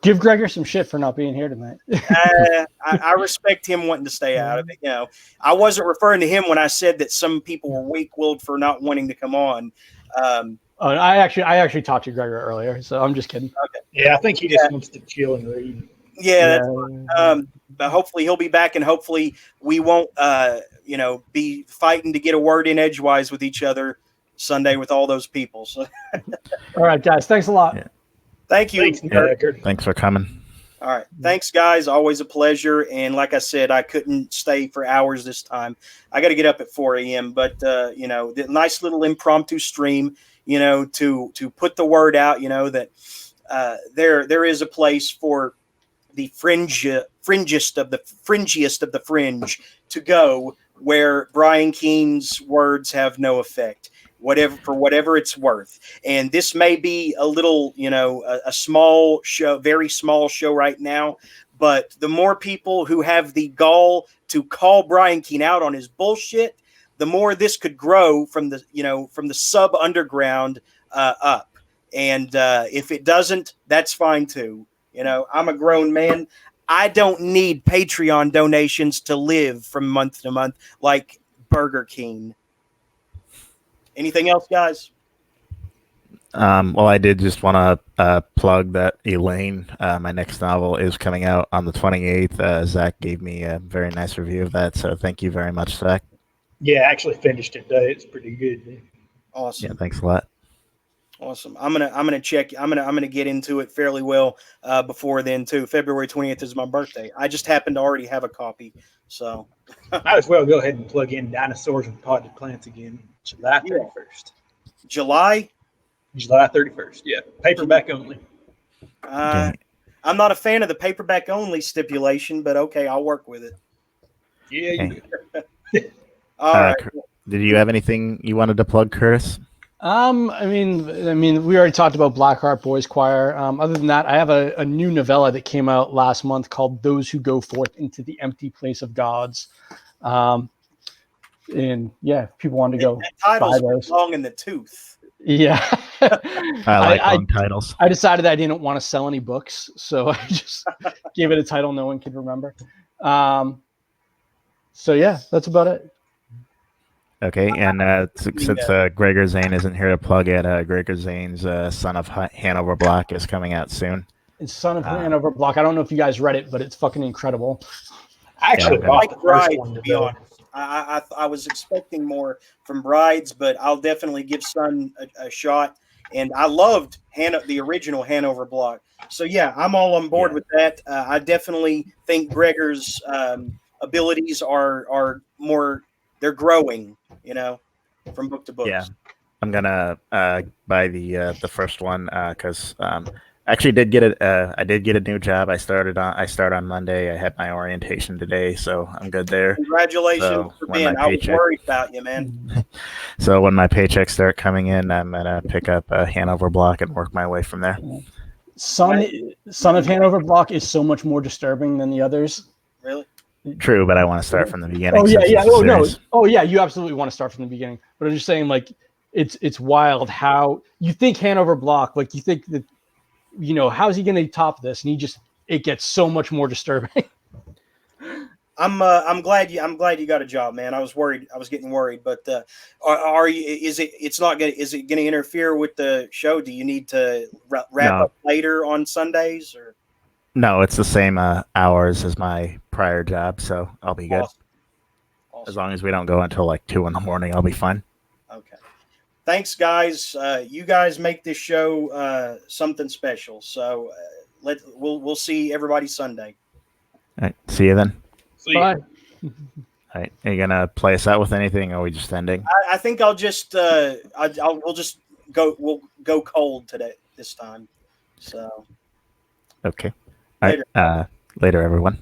give Gregor some shit for not being here tonight. I respect him wanting to stay out of it. I wasn't referring to him when I said that some people were weak-willed for not wanting to come on. I actually talked to Gregor earlier, so I'm just kidding. Okay. Yeah, I think he just wants to chill and read. Yeah. But hopefully he'll be back, and hopefully we won't, be fighting to get a word in edgewise with each other Sunday with all those people. So, all right, guys, thanks a lot. Yeah. Thank you. Thanks for coming. All right. Thanks, guys. Always a pleasure. And like I said, I couldn't stay for hours this time. I got to get up at 4 a.m. But, the nice little impromptu stream, to put the word out, that there is a place for the fringiest of the fringe to go, where Brian Keene's words have no effect, whatever it's worth. And this may be a little, a small show, very small show right now, but the more people who have the gall to call Brian Keene out on his bullshit, the more this could grow from the sub underground up. And if it doesn't, that's fine too. I'm a grown man. I don't need Patreon donations to live from month to month like Burger King. Anything else, guys? Well, I did just want to plug that Elaine, my next novel, is coming out on the 28th. Zach gave me a very nice review of that, so thank you very much, Zach. Yeah, I actually finished it today. It's pretty good. Awesome. Yeah, thanks a lot. Awesome. I'm gonna check. I'm gonna get into it fairly well before then too. February 20th is my birthday. I just happen to already have a copy, so might as well go ahead and plug in Dinosaurs and Potted Plants again. July 31st. July 31st. Yeah, paperback only. I'm not a fan of the paperback only stipulation, but okay, I'll work with it. Yeah. Okay. You All right. Did you have anything you wanted to plug, Curtis? I mean, we already talked about Blackheart Boys Choir. Other than that, I have a new novella that came out last month called "Those Who Go Forth into the Empty Place of Gods." And yeah, if people wanted to go. That title's long in the tooth. Yeah, I like long titles. I decided I didn't want to sell any books, so I just gave it a title no one could remember. So yeah, that's about it. Okay, and since Gregor Zane isn't here to plug it, Gregor Zane's Son of Hanover Block is coming out soon. It's Son of Hanover Block. I don't know if you guys read it, but it's fucking incredible. I actually bought the first one, to be honest. I was expecting more from Brides, but I'll definitely give Son a shot. And I loved the original Hanover Block. So yeah, I'm all on board with that. I definitely think Gregor's abilities are more, they're growing, from book to book. Yeah, I'm gonna buy the first one because actually did get it. I did get a new job. I start on Monday. I had my orientation today, so I'm good there. Congratulations So for when being. my I was paycheck, worried about you, man. so when my paychecks start coming in, I'm gonna pick up a Hanover block and work my way from there. Son of Hanover block is so much more disturbing than the others. Really? True, but I want to start from the beginning. Oh yeah, since yeah. it's a Oh no. series. Oh yeah. You absolutely want to start from the beginning. But I'm just saying, like, it's wild how you think Hanover block, like you think that, how's he going to top this, and it gets so much more disturbing. I'm glad you got a job, man. I was getting worried, but are you? Is it gonna interfere with the show? Do you need to wrap up later on Sundays or? No, it's the same hours as my prior job, so I'll be good. Awesome. As long as we don't go until like 2 a.m, I'll be fine. Okay. Thanks, guys. You guys make this show something special. So we'll see everybody Sunday. All right, see you then. Bye. All right, are you gonna play us out with anything, or are we just ending? I think I'll just we'll go cold today this time. So Okay. All right. Later, everyone.